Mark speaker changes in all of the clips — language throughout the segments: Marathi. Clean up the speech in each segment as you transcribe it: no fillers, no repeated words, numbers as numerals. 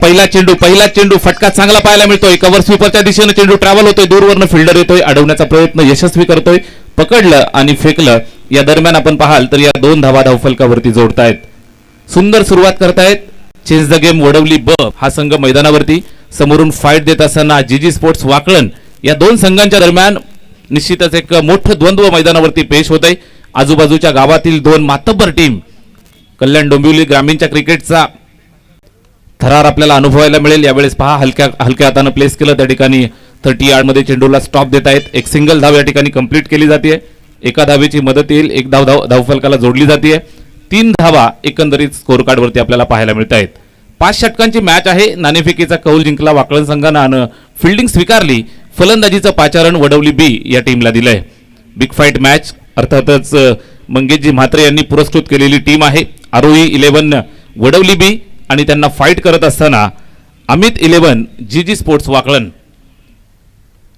Speaker 1: पहिला चेंडू फटका चांगला पाहायला मिळतोय. कव्हर स्वीपरच्या दिशेने चेंडू ट्रॅव्हल होतोय, दूरवरनं फिल्डर येतोय, अडवण्याचा प्रयत्न यशस्वी करतोय, पकडलं आणि फेकलं. या दरम्यान आपण पाहाल तर या 2 धावा धावफलकावरती जोडतायत. सुंदर सुरुवात करतायत. चेंज द गेम वडवली ब हा संघ मैदानावरती. समोरून फाईट देत असताना जीजी स्पोर्ट्स वाकळण या 2 संघांच्या दरम्यान निश्चितच एक मोठं द्वंद्व मैदानावरती पेश होत आहे. आजूबाजूच्या गावातील 2 मातब्बर टीम. कल्याण डोंबिवली ग्रामीणच्या क्रिकेटचा थरार आपल्याला अनुभवायला मिळेल. यावेळेस पहा हलक्या हाताने प्लेस केलं, त्या ठिकाणी 30 यार्डमध्ये चेंडूला स्टॉप देत आहेत. एक सिंगल धाव या ठिकाणी कंप्लीट केली जाते. एका धावेची मदत येईल, एक धावफलकाला जोडली जाते. 3 धावा एकंदरीत स्कोर कार्डवरती आपल्याला पाहायला मिळत आहेत. 5 षटकांची मॅच आहे. नाणेफेकीचा कौल जिंकला वाकळण संघानं आणि फिल्डिंग स्वीकारली. फलंदाजीचं पाचारण वडवली बी या टीमला दिलंय. Big fight match. अर्थातच मंगेशजी म्हात्रे यांनी पुरस्कृत केलेली टीम आहे. आरोही 11 वडवली बी आणि त्यांना फाईट करत असताना अमित 11 जीजी स्पोर्ट्स वाकळण.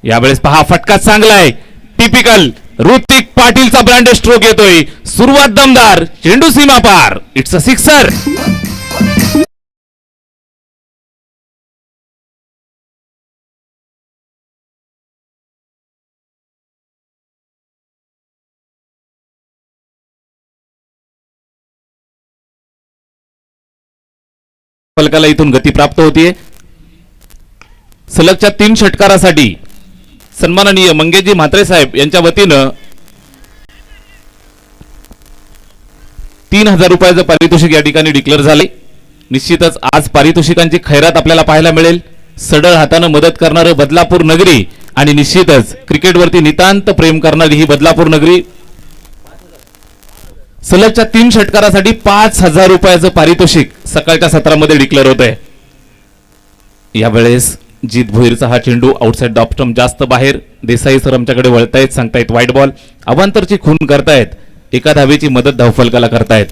Speaker 1: यावेळेस पहा फटका चांगला आहे. टिपिकल ऋतिक पाटीलचा ब्रँडेड स्ट्रोक येतोय. सुरुवात दमदार, चेंडू सीमा पार. It's a sixer. फलकाला इथून गती प्राप्त होतीये. सलगच्या 3 षटकारासाठी सन्माननीय मंगेशजी म्हात्रे साहेब यांच्या वतीनं 3000 रुपयाचं पारितोषिक या ठिकाणी डिक्लेअर झाले. निश्चितच आज पारितोषिकांची खैरात आपल्याला पाहायला मिळेल. सडळ हाताने मदत करणारं बदलापूर नगरी आणि निश्चितच क्रिकेटवरती नितांत प्रेम करणारी ही बदलापूर नगरी. सलगच्या 3 षटकारासाठी 5000 रुपयाचं पारितोषिक सकाळच्या सत्रामध्ये डिक्लेअर होत आहे. यावेळेस जीत भोईरचा हा चेंडू आउटसाइड ऑफ स्टंप जास्त बाहेर. देसाई सर आमच्याकडे वळतायत, सांगतायत वाईट बॉल. अवांतरची खून करतायत. एका धावेची मदत धावफलकाला करतायत.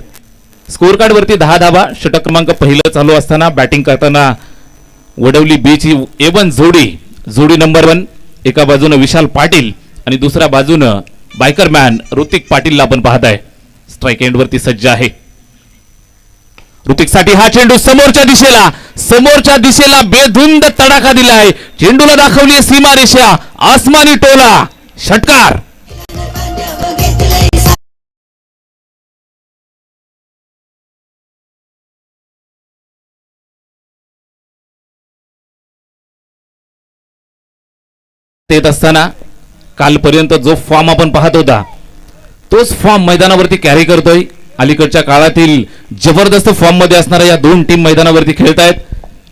Speaker 1: स्कोर कार्ड वरती 10 धावा. षटक क्रमांक पहिलं चालू असताना बॅटिंग करताना वडवली बीची A1 जोडी नंबर 1. एका बाजूने विशाल पाटील आणि दुसऱ्या बाजूनं बायकर मॅन ऋतिक पाटीलला आपण पाहताय. स्ट्राइक एंड वरती सज्ज आहे. ऋतिक साठी हा चेंडू समोरच्या दिशेला बेधुंद तडाखा दिलाय. चेंडूला दाखवली सीमा रेषा, आसमानी टोला, षटकार. येत असताना कालपर्यंत जो फॉर्म आपण पाहत होता तोच फॉर्म मैदानावरती कॅरी करतोय. अलीकडच्या काळातील जबरदस्त फॉर्म मध्ये असणाऱ्या या 2 टीम मैदानावरती खेळतायत.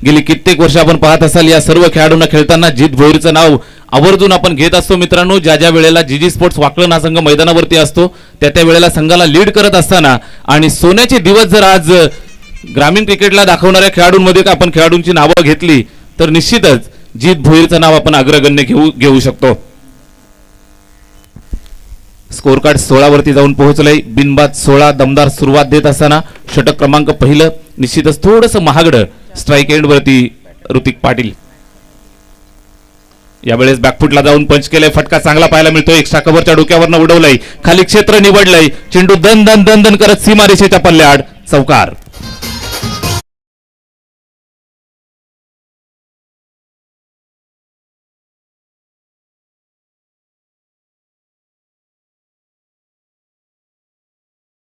Speaker 1: गेली कित्येक वर्ष आपण पाहत असाल या सर्व खेळाडूंना खेळताना जीत भोईरचं नाव आवर्जून आपण घेत असतो. मित्रांनो, ज्या वेळेला जीजी स्पोर्ट्स वाकळण हा संघ मैदानावरती असतो त्या वेळेला संघाला लीड करत असताना आणि सोन्याचे दिवस जर आज ग्रामीण क्रिकेटला दाखवणाऱ्या खेळाडूंमध्ये आपण खेळाडूंची नावं घेतली तर निश्चितच जीत भोईरचं नाव आपण अग्रगण्य घेऊ शकतो. स्कोर कार्ड 16 वरती जाऊन पोहोचलंय. बिनबाद 16. दमदार सुरुवात देत असताना षटक क्रमांक पहिलं निश्चितच थोडंसं महागडं. स्ट्राइक एंड वरती ऋतिक पाटील. यावेळेस बॅकफुटला जाऊन पंच केलंय. फटका चांगला पाहायला मिळतोय. एक्स्ट्रा कव्हरच्या डोक्यावरनं उडवलंय. खाली क्षेत्र निवडलंय. चेंडू दन दन दन दन करत सीमारेषेच्या पल्ल्याआड चौकार.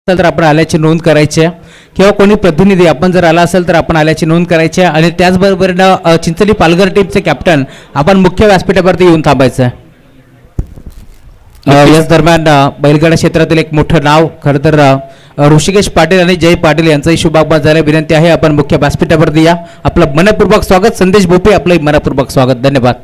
Speaker 2: तर आपण आल्याची नोंद करायची आहे किंवा कोणी प्रतिनिधी आपण जर आला असेल तर आपण आल्याची नोंद करायची आहे. आणि त्याचबरोबर चिंचोली पालघर टीमचे कॅप्टन आपण मुख्य व्यासपीठावरती येऊन थांबायचं आहे. याच दरम्यान बैलगाडा क्षेत्रातील एक मोठं नाव खरं तर ऋषिकेश पाटील आणि जय पाटील यांचाही शुभागमन झालं. विनंती आहे आपण मुख्य व्यासपीठावरती या. आपलं मनपूर्वक स्वागत. संदेश भोपे आपलं मनपूर्वक स्वागत. धन्यवाद.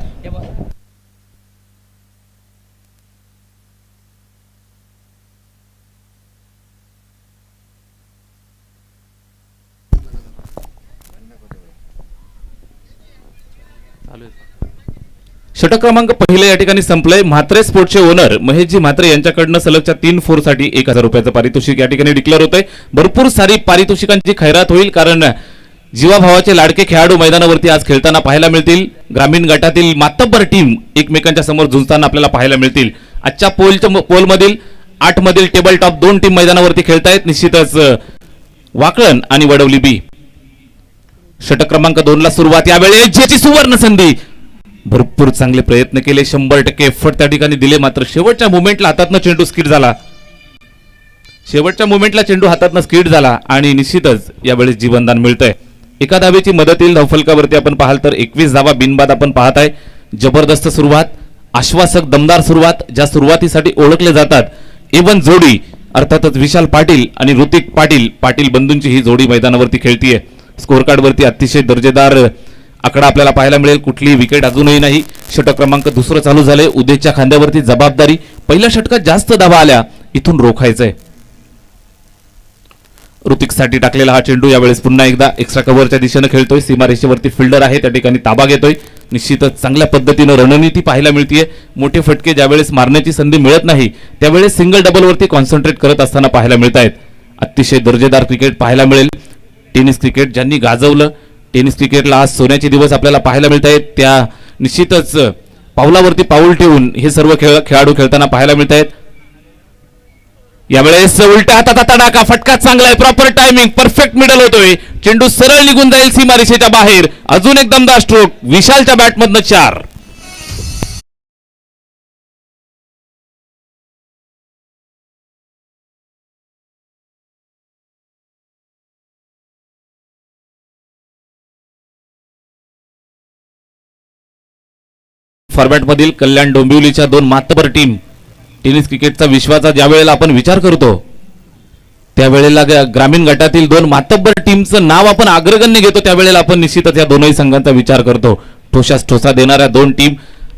Speaker 1: षटक क्रमांक पहिलं या ठिकाणी संपलंय. म्हात्रे स्पोर्ट्सचे ओनर महेशजी म्हात्रे यांच्याकडनं सलगच्या 3 फोर साठी 1000 रुपयाचं पारितोषिक या ठिकाणी डिक्लेअर होतंय. भरपूर सारी पारितोषिकांची खैरात होईल कारण जीवाभावाचे लाडके खेळाडू मैदानावरती आज खेळताना पाहायला मिळतील. ग्रामीण गटातील मातब्बर टीम एकमेकांच्या समोर झुंजताना आपल्याला पाहायला मिळतील. आजच्या पोलमधील 8 मधील टेबल टॉप 2 टीम मैदानावरती खेळतायत. निश्चितच वाकळण आणि वडवली बी. षटक क्रमांक 2 ला सुरुवात, यावेळेस ज्याची सुवर्ण संधी, भरपूर चांगले प्रयत्न केले, 100% एफर्ट त्या ठिकाणी दिले, मात्र शेवटच्या मोमेंटला हातातनं चेंडू स्किड झाला. शेवटच्या मोमेंटला चेंडू हातातनं स्किड झाला आणि निश्चितच यावेळेस जीवनदान मिळतंय. एका धावेची मदत येईल धावफलकावरती आपण पाहाल तर 21 धावा बिनबाद आपण पाहत आहे. जबरदस्त सुरुवात, आश्वासक दमदार सुरुवात, ज्या सुरुवातीसाठी ओळखले जातात एवन जोडी, अर्थातच विशाल पाटील आणि ऋतिक पाटील, पाटील बंधूंची ही जोडी मैदानावरती खेळतीये. स्कोर कार्ड वरती अतिशय दर्जेदार आकडा आपल्याला पाहायला मिळेल. कुठलीही विकेट अजूनही नाही. षटक क्रमांक 2 चालू झाले. उद्याच्या खांद्यावरती जबाबदारी, पहिल्या षटकात जास्त धावा आल्या, इथून रोखायचंय. ऋतिकसाठी टाकलेला हा चेंडू यावेळेस पुन्हा एकदा एक्स्ट्रा कव्हरच्या दिशेने खेळतोय. सीमारेषेवरती फिल्डर आहे, त्या ठिकाणी ताबा घेतोय. निश्चितच चांगल्या पद्धतीनं रणनीती पाहायला मिळतीये. मोठे फटके ज्यावेळेस मारण्याची संधी मिळत नाही त्यावेळेस सिंगल डबल वरती कॉन्सन्ट्रेट करत असताना पाहायला मिळत आहेत. अतिशय दर्जेदार क्रिकेट पाहायला मिळेल. टेनिस क्रिकेट ज्यांनी गाजवलं, टेनिस क्रिकेटला आज सोन्याचे दिवस आपल्याला पाहायला मिळत आहेत, त्या निश्चितच पावलावरती पाऊल ठेवून हे सर्व खेळाडू खेळताना पाहायला मिळत आहेत. यावेळेस उलट्या हाताचा तडाखा, फटका चांगला आहे, प्रॉपर टायमिंग, परफेक्ट मिडल होतोय, चेंडू सरळ निघून जाईल सीमारेषेच्या बाहेर. अजून एक दमदार स्ट्रोक, विशालच्या बॅटमधनं 4. फॉर्मॅट मधील कल्याण डोंबिवलीच्या 2 मातबर टीम, टेनिस क्रिकेटचा विश्वाचा ज्या वेळेला आपण विचार करतो त्यावेळेला ग्रामीण गटातील 2 मातब्बर टीमचं नाव आपण अग्रगण्य घेतो, त्यावेळेला आपण निश्चितच या दोनही संघांचा विचार करतो. ठोसास ठोसा देणाऱ्या 2 टीम,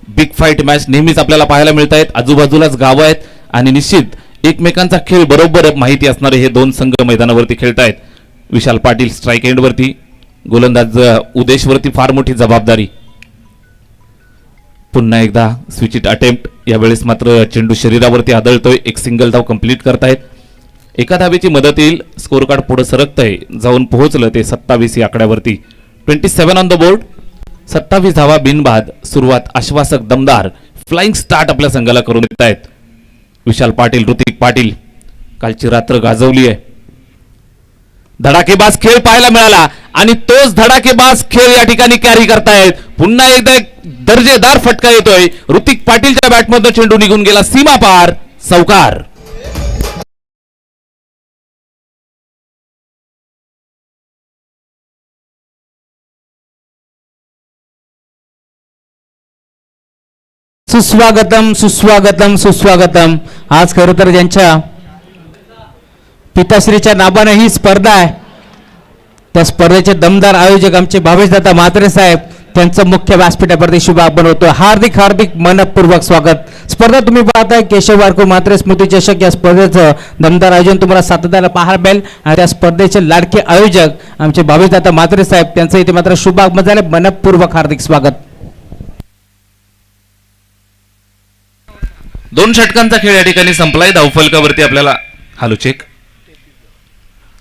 Speaker 1: बिग फाईट मॅच नेहमीच आपल्याला पाहायला मिळत आहेत. आजूबाजूलाच गावं आहेत आणि निश्चित एकमेकांचा खेळ बरोबर माहिती असणारे हे 2 संघ मैदानावरती खेळत आहेत. विशाल पाटील स्ट्राईक एंड वरती, गोलंदाज उदेशवरती फार मोठी जबाबदारी. पुन्हा एकदा स्विच इट अटेम्प्ट, यावेळेस मात्र चेंडू शरीरावरती आदळतोय. एक सिंगल धाव कंप्लीट करतायत. एका धावेची मदत येईल. स्कोर कार्ड पुढे सरकतंय, जाऊन पोहोचलं ते 27 या आकड्यावरती. 27 ऑन द बोर्ड, 27 धावा बिनबाद. सुरुवात आश्वासक दमदार, फ्लाइंग स्टार्ट आपल्या संघाला करून देत आहेत. विशाल पाटील, ऋतिक पाटील कालची रात्र गाजवली आहे. धडाकेबाज खेळ पाहायला मिळाला आणि तोच धडाकेबाज खेळ या ठिकाणी कॅरी करतायत. पुन्हा एकदा एक दर्जेदार फटका येतोय. ऋतिक पाटीलच्या बॅटमधून चेंडू निघून गेला सीमा पार, चौकार.
Speaker 2: सुस्वागतम सुस्वागतम सुस्वागतम. आज खरं तर ज्यांच्या पिताश्रीच्या नावाने ही स्पर्धा आहे, त्या स्पर्धेचे दमदार आयोजक आमचे भावेशदादा म्हात्रे साहेब, त्यांचं मुख्य व्यासपीठावरती शुभ आगमन होतं. हार्दिक हार्दिक मनपूर्वक स्वागत. स्पर्धा तुम्ही पाहताय केशव वारको म्हात्रे स्मृती चषक, या स्पर्धेचं दमदार आयोजन तुम्हाला सातत्यानं पाहायला मिळेल. आणि त्या स्पर्धेचे लाडके आयोजक आमचे भावेशदादा म्हात्रे साहेब, त्यांचं इथे मात्र शुभ आगमन झालं. मनपूर्वक हार्दिक स्वागत.
Speaker 1: 2 षटकांचा खेळ या ठिकाणी संपलाय. धावफलकावरती आपल्याला हालो चेक.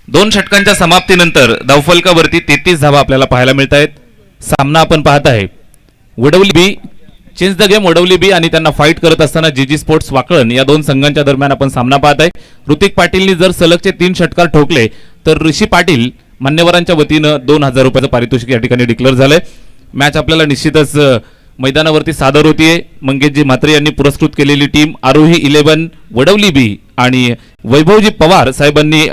Speaker 1: 2 षटकांच्या समाप्तीनंतर धावफलकावरती 33 धावा आपल्याला पाहायला मिळत आहेत. सामना आपण पाहत आहे वडवली बी, चेंज द गेम वडवली बी आणि त्यांना फाईट करत असताना जीजी स्पोर्ट्स वाकळण, या 2 संघांच्या दरम्यान आपण सामना पाहत आहे. ऋतिक पाटीलनी जर सलगचे 3 षटकार ठोकले तर ऋषी पाटील मान्यवरांच्या वतीनं 2000 रुपयाचं पारितोषिक या ठिकाणी डिक्लेअर झालंय. मॅच आपल्याला निश्चितच मैदानावरती सादर होतीये. मंगेशजी म्हात्रे यांनी पुरस्कृत केलेली टीम आरोही 11 वडवली बी आणि वैभवजी पवार साहेबांनी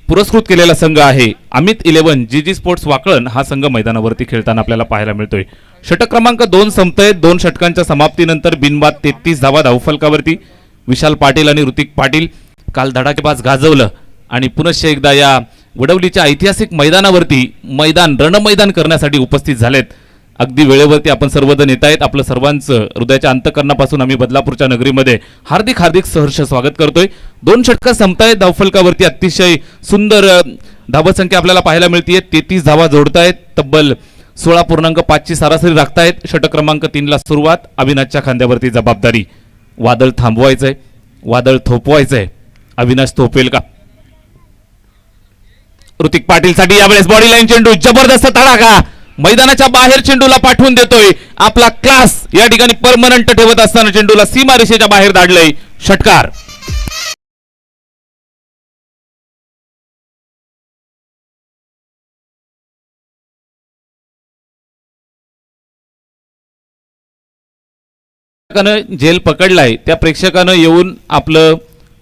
Speaker 1: पुरस्कृत केलेला संघ आहे अमित 11 जीजी स्पोर्ट्स वाकळण, हा संघ मैदानावरती खेळताना आपल्याला पाहायला मिळतोय. षटक क्रमांक 2 संपतंय. 2 षटकांच्या समाप्तीनंतर बिनबाद 33 धावा धावफलकावरती. विशाल पाटील आणि ऋतिक पाटील काल धडाकेबाज गाजवलं आणि पुनश्च एकदा या वडवलीच्या ऐतिहासिक मैदानावरती रणमैदान करण्यासाठी उपस्थित झालेत. अगदी वेळेवरती आपण सर्वजण येत आहेत. आपलं सर्वांचं हृदयाच्या अंतकरणापासून आम्ही बदलापूरच्या नगरीमध्ये हार्दिक हार्दिक सहर्ष स्वागत करतोय. 2 षटकं संपतायत. धावफलकावरती अतिशय सुंदर धावसंख्या आपल्याला पाहायला मिळतीये. 33 धावा जोडतायत. तब्बल 16.5 ची सरासरी राखतायत. षटक क्रमांक 3 ला सुरुवात. अविनाशच्या खांद्यावरती जबाबदारी. वादळ थांबवायचंय, वादळ थोपवायचंय. अविनाश थोपेल का? ऋतिक पाटीलसाठी यावेळेस बॉडी लाईन चेंडू, जबरदस्त तडाखा, मैदानाच्या बाहेर चेंडूला पाठवून देतोय. आपला क्लास या ठिकाणी परमनंट ठेवत असताना चेंडूला सीमारेषेच्या बाहेर धाडलंय. षटकार. प्रेक्षकानं जेल पकडलाय त्या प्रेक्षकानं येऊन आपलं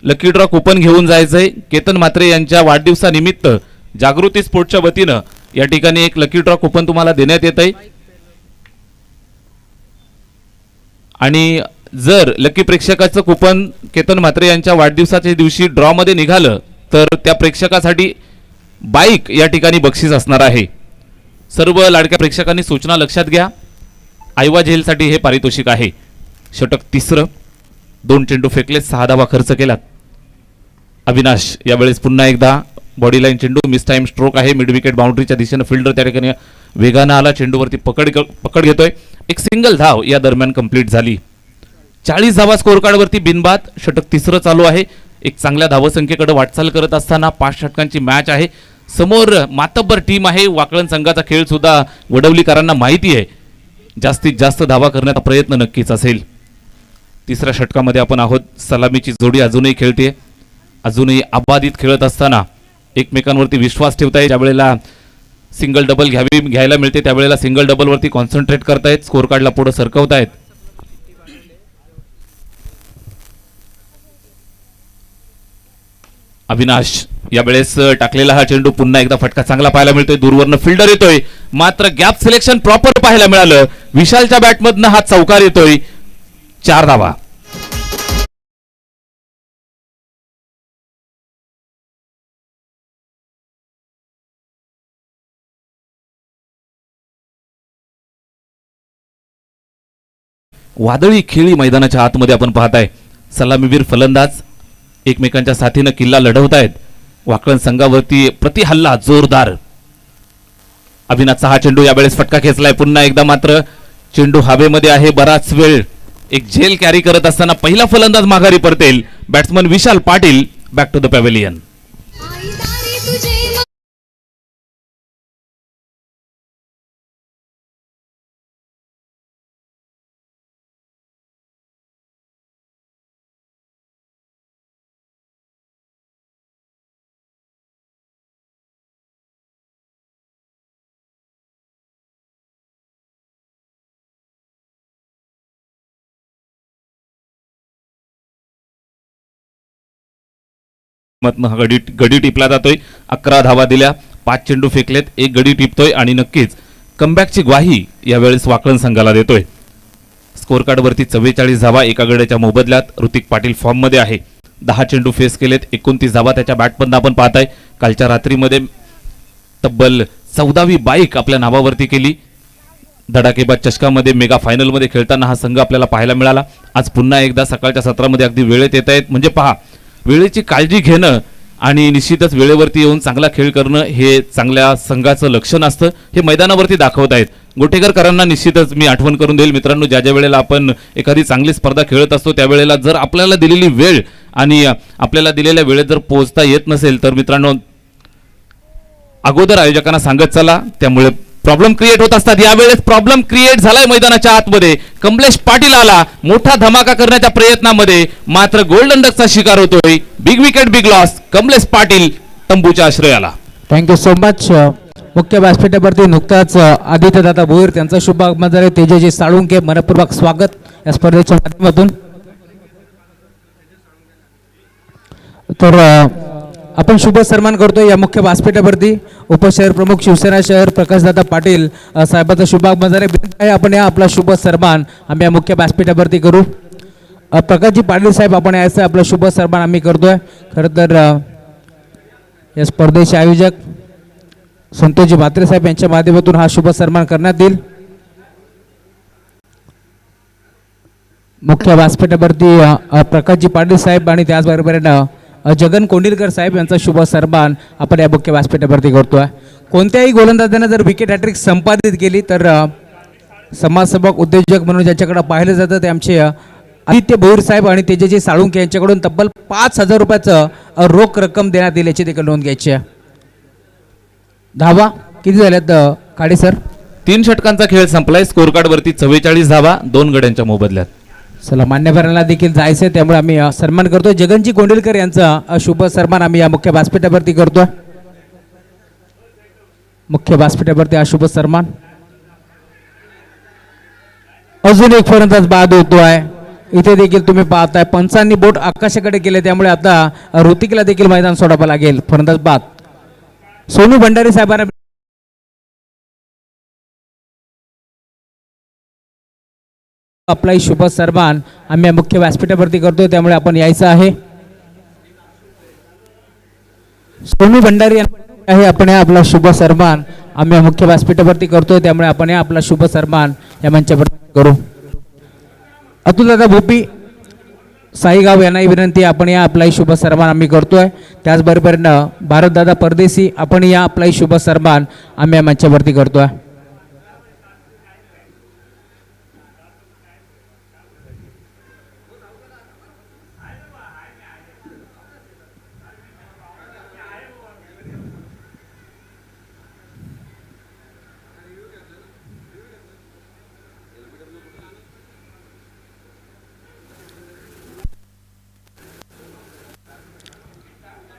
Speaker 1: लकी ड्रॉ कुपन घेऊन जायचंय. केतन म्हात्रे यांच्या वाढदिवसानिमित्त जागृती स्पोर्टच्या वतीनं या ठिकाणी एक लकी ड्रॉ कुपन तुम्हाला देण्यात येत आहे. आणि जर लकी प्रेक्षकाचं कुपन केतन म्हात्रे यांच्या वाढदिवसाच्या दिवशी ड्रॉ मध्ये निघालं तर त्या प्रेक्षकासाठी बाईक या ठिकाणी बक्षीस असणार आहे. सर्व लाडक्या प्रेक्षकांनी सूचना लक्षात घ्या. आयवा झेलसाठी हे पारितोषिक आहे. षटक तिसरं, 2 चेंडू फेकले, 6 धावा खर्च केलात. अविनाश यावेळेस पुन्हा एकदा बॉडी लाईन चेंडू, मिस टाइम स्ट्रोक आहे. मिड विकेट बाउंड्रीच्या दिशेनं फिल्डर त्या ठिकाणी वेगानं आला, चेंडूवरती पकड घेतोय. एक सिंगल धाव या दरम्यान कंप्लीट झाली. 40 धावा स्कोर कार्ड वरती बिनबाद. षटक तिसरं चालू आहे. एक चांगल्या धावसंख्येकडे वाटचाल करत असताना 5 षटकांची मॅच आहे. समोर मातब्बर टीम आहे. वाकळण संघाचा खेळ सुद्धा वडवलीकरांना माहिती आहे. जास्तीत जास्त धावा करण्याचा प्रयत्न नक्कीच असेल. तिसऱ्या षटकामध्ये आपण आहोत. सलामीची जोडी अजूनही खेळते. अजूनही अबाधित खेळत असताना एकमेकांवरती विश्वास ठेवताय. ज्या वेळेला सिंगल डबल घ्यायला मिळते त्यावेळेला सिंगल डबल वरती कॉन्सन्ट्रेट करतायत. स्कोर कार्डला पुढे सरकवतायत. अविनाश यावेळेस टाकलेला हा चेंडू पुन्हा एकदा फटका चांगला पाहायला मिळतोय. दूरवरनं फिल्डर येतोय, मात्र गॅप सिलेक्शन प्रॉपर पाहायला मिळालं. विशालच्या बॅटमधनं हा चौकार येतोय. 4 धावा. वादळी खेळी मैदानाच्या आतमध्ये आपण पाहताय. सलामीवीर फलंदाज एकमेकांच्या साथीनं किल्ला लढवतायत. वाकळण संघावरती प्रति हल्ला जोरदार. अविनाशचा हा चेंडू यावेळेस फटका खेचलाय पुन्हा एकदा, मात्र चेंडू हवेमध्ये आहे. बराच वेळ एक झेल कॅरी करत असताना पहिला फलंदाज माघारी परतेल. Batsman Vishal Patil back to the pavilion. मधनं गडी टिपला जातोय. 11 धावा दिल्या, 5 चेंडू फेकलेत, 1 गडी टिपतोय आणि नक्कीच कमबॅकची ग्वाही यावेळेस वाकळण संघाला देतोय. स्कोर कार्ड वरती 44 धावा एका गड्याच्या मोबदल्यात. ऋतिक पाटील फॉर्म मध्ये आहे. 10 चेंडू फेस केलेत, 29 धावा त्याच्या बॅटमधून आपण पाहताय. कालच्या रात्रीमध्ये तब्बल 14वी बाईक आपल्या नावावरती केली. धडाकेबाज चषकामध्ये मेगा फायनल मध्ये खेळताना हा संघ आपल्याला पाहायला मिळाला. आज पुन्हा एकदा सकाळच्या सत्रामध्ये अगदी वेळेत येत आहेत. म्हणजे पहा, वेळेची काळजी घेणं आणि निश्चितच वेळेवरती येऊन चांगला खेळ करणं हे चांगल्या संघाचं लक्षण असतं. हे मैदानावरती दाखवत आहेत. गोटेकरकरांना निश्चितच मी आठवण करून देईल मित्रांनो, ज्या ज्या वेळेला आपण एखादी चांगली स्पर्धा खेळत असतो त्यावेळेला जर आपल्याला दिलेली वेळ आणि आपल्याला दिलेल्या वेळेत जर पोहोचता येत नसेल तर मित्रांनो अगोदर आयोजकांना सांगत चला. त्यामुळे प्रॉब्लेम क्रिएट होत असतात. यावेळेस प्रॉब्लेम क्रिएट झालाय मैदानाच्या आतमध्ये. कमलेश पाटील आला मोठा धमाका करण्याच्या प्रयत्नामध्ये, मात्र गोल्डन डकचा शिकार होतोय. Big wicket big loss. Kamlesh Patil तंबूच्या आश्रयाला.
Speaker 2: Thank you so much. मुख्य व्यासपीठावरती नुकताच आदित्यदादा भोईर त्यांचा शुभ आगमन झाले. तेजस्वी साळुंके मनपूर्वक स्वागत या स्पर्धेच्या माध्यमातून. तर आपण शुभ सन्मान करतो या मुख्य व्यासपीठावरती उपशहर प्रमुख शिवसेना शहर प्रकाशदादा पाटील साहेबांचा शुभ आगमन झाले. आपण या आपला शुभ सन्मान आम्ही या मुख्य व्यासपीठावरती करू. प्रकाशजी पाटील साहेब आपण याचा आपला शुभ सन्मान आम्ही करतोय. खरं तर या स्पर्धेचे आयोजक संतोषजी म्हात्रे साहेब यांच्या माध्यमातून हा शुभ सन्मान करण्यात येईल. मुख्य व्यासपीठावरती प्रकाशजी पाटील साहेब आणि त्याचबरोबर जगन कोंडिलकर साहेब यांचा शुभ सन्मान आपण या मुख्य व्यासपीठावरती करतोय. कोणत्याही गोलंदाजाने जर विकेट हॅट्रिक संपादित केली तर समाजसेवक उद्योजक म्हणून ज्याच्याकडे पाहिलं जातं ते आमचे आदित्य भोईर साहेब आणि तेजस्वी साळुंके यांच्याकडून तब्बल 5,000 रुपयाचं रोख रक्कम देण्यात येईल याची देखील नोंद घ्यायची आहे. धावा किती झाल्यात काळे सर?
Speaker 1: 3 षटकांचा खेळ संपलाय. स्कोर कार्ड वरती 44 धावा 2 गड्यांच्या मोबदल्यात.
Speaker 2: चला, मान्यवरांना देखील जायचंय त्यामुळे आम्ही सन्मान करतोय. जगनजी कोंडिलकर यांचा शुभ सन्मान आम्ही या मुख्य व्यासपीठावरती करतोय. मुख्य व्यासपीठावरती हा शुभ सन्मान. अजून एक फलंदाज बाद होतोय. इथे देखील तुम्ही पाहताय पंचांनी बोट आकाशाकडे केले, त्यामुळे आता ऋतिकला देखील मैदान सोडावं लागेल. फलंदाज बाद सोनू भंडारी साहेबांना आपला शुभ सन्मान आम्ही मुख्य व्यासपीठावरती करतोय, त्यामुळे आपण यायचं आहे. सोनू भंडारी आहे, आपण आपला शुभ सन्मान आम्ही मुख्य व्यासपीठावरती करतोय, त्यामुळे आपण आपला शुभ सन्मान या मंचावर करू. अतुलदादा भोपी साईगाव यांनाही विनंती, आपण या आपला शुभ सन्मान आम्ही करतोय. त्याचबरोबरीनं भारतदादा परदेशी, आपण या आपला शुभ सन्मान आम्ही या मंचावरती करतोय.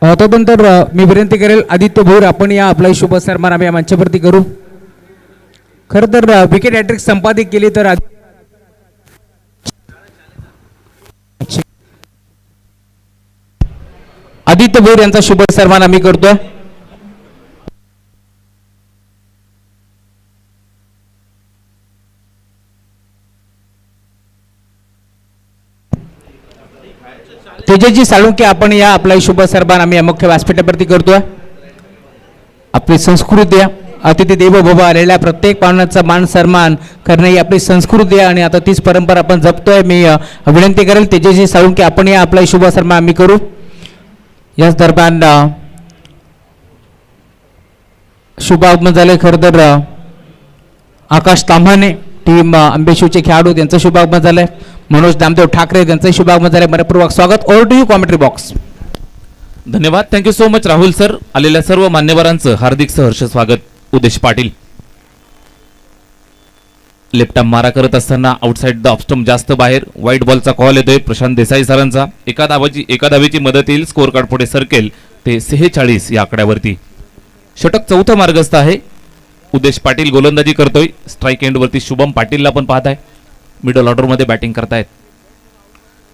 Speaker 2: तोपर्यंत मी विनंती करेल आदित्य भोर, आपण या आपला शुभ सन्मान आम्ही या मंचावरती करू. खरं तर विकेट हॅट्रिक संपादित केली तर आदित्य भोर यांचा शुभ सन्मान आम्ही करतोय. तेजस्वी साळुंके, आपण या आपला शुभ सन्मान आम्ही मुख्य व्यासपीठावरती करतोय. आपली संस्कृती आहे, अतिथी देवो भव, आलेल्या प्रत्येक पाहुण्याचा मान सन्मान करणे ही आपली संस्कृती आहे आणि आता तीच परंपरा आपण जपतोय. मी विनंती करेल तेजस्वी साळुंके, आपण या आपला शुभ सन्मान आम्ही करू. याच दरम्यान शुभ आगमन झाले खरं तर आकाश ताम्हाणे, टीम अंबेशिवचे खेळाडू, त्यांचं शुभ आगमन झालंय. मनोज दामदेव ठाकरे यांचं शुभ आगमन झालंय. मनपूर्वक स्वागत. Over to you commentary box.
Speaker 1: धन्यवाद, thank you so much Rahul sir. आलेल्या सर्व मान्यवरांचं हार्दिक सहर्ष स्वागत. उदेश पाटील लेफ्ट आर्म मारा करत असताना आउटसाइड द ऑफस्टंप जास्त बाहेर, व्हाईट बॉलचा कॉल येतोय प्रशांत देसाई सरांचा. एका धावेची मदत येईल, स्कोर कार्ड पुढे सरकेल ते 46 या आकड्यावरती. षटक चौथा मार्गस्थ आहे. उदेश पाटील गोलंदाजी करतोय. स्ट्राईक एंड वरती शुभम पाटीलला पण पाहताय, मिडल ऑर्डर मध्ये बॅटिंग करतायत.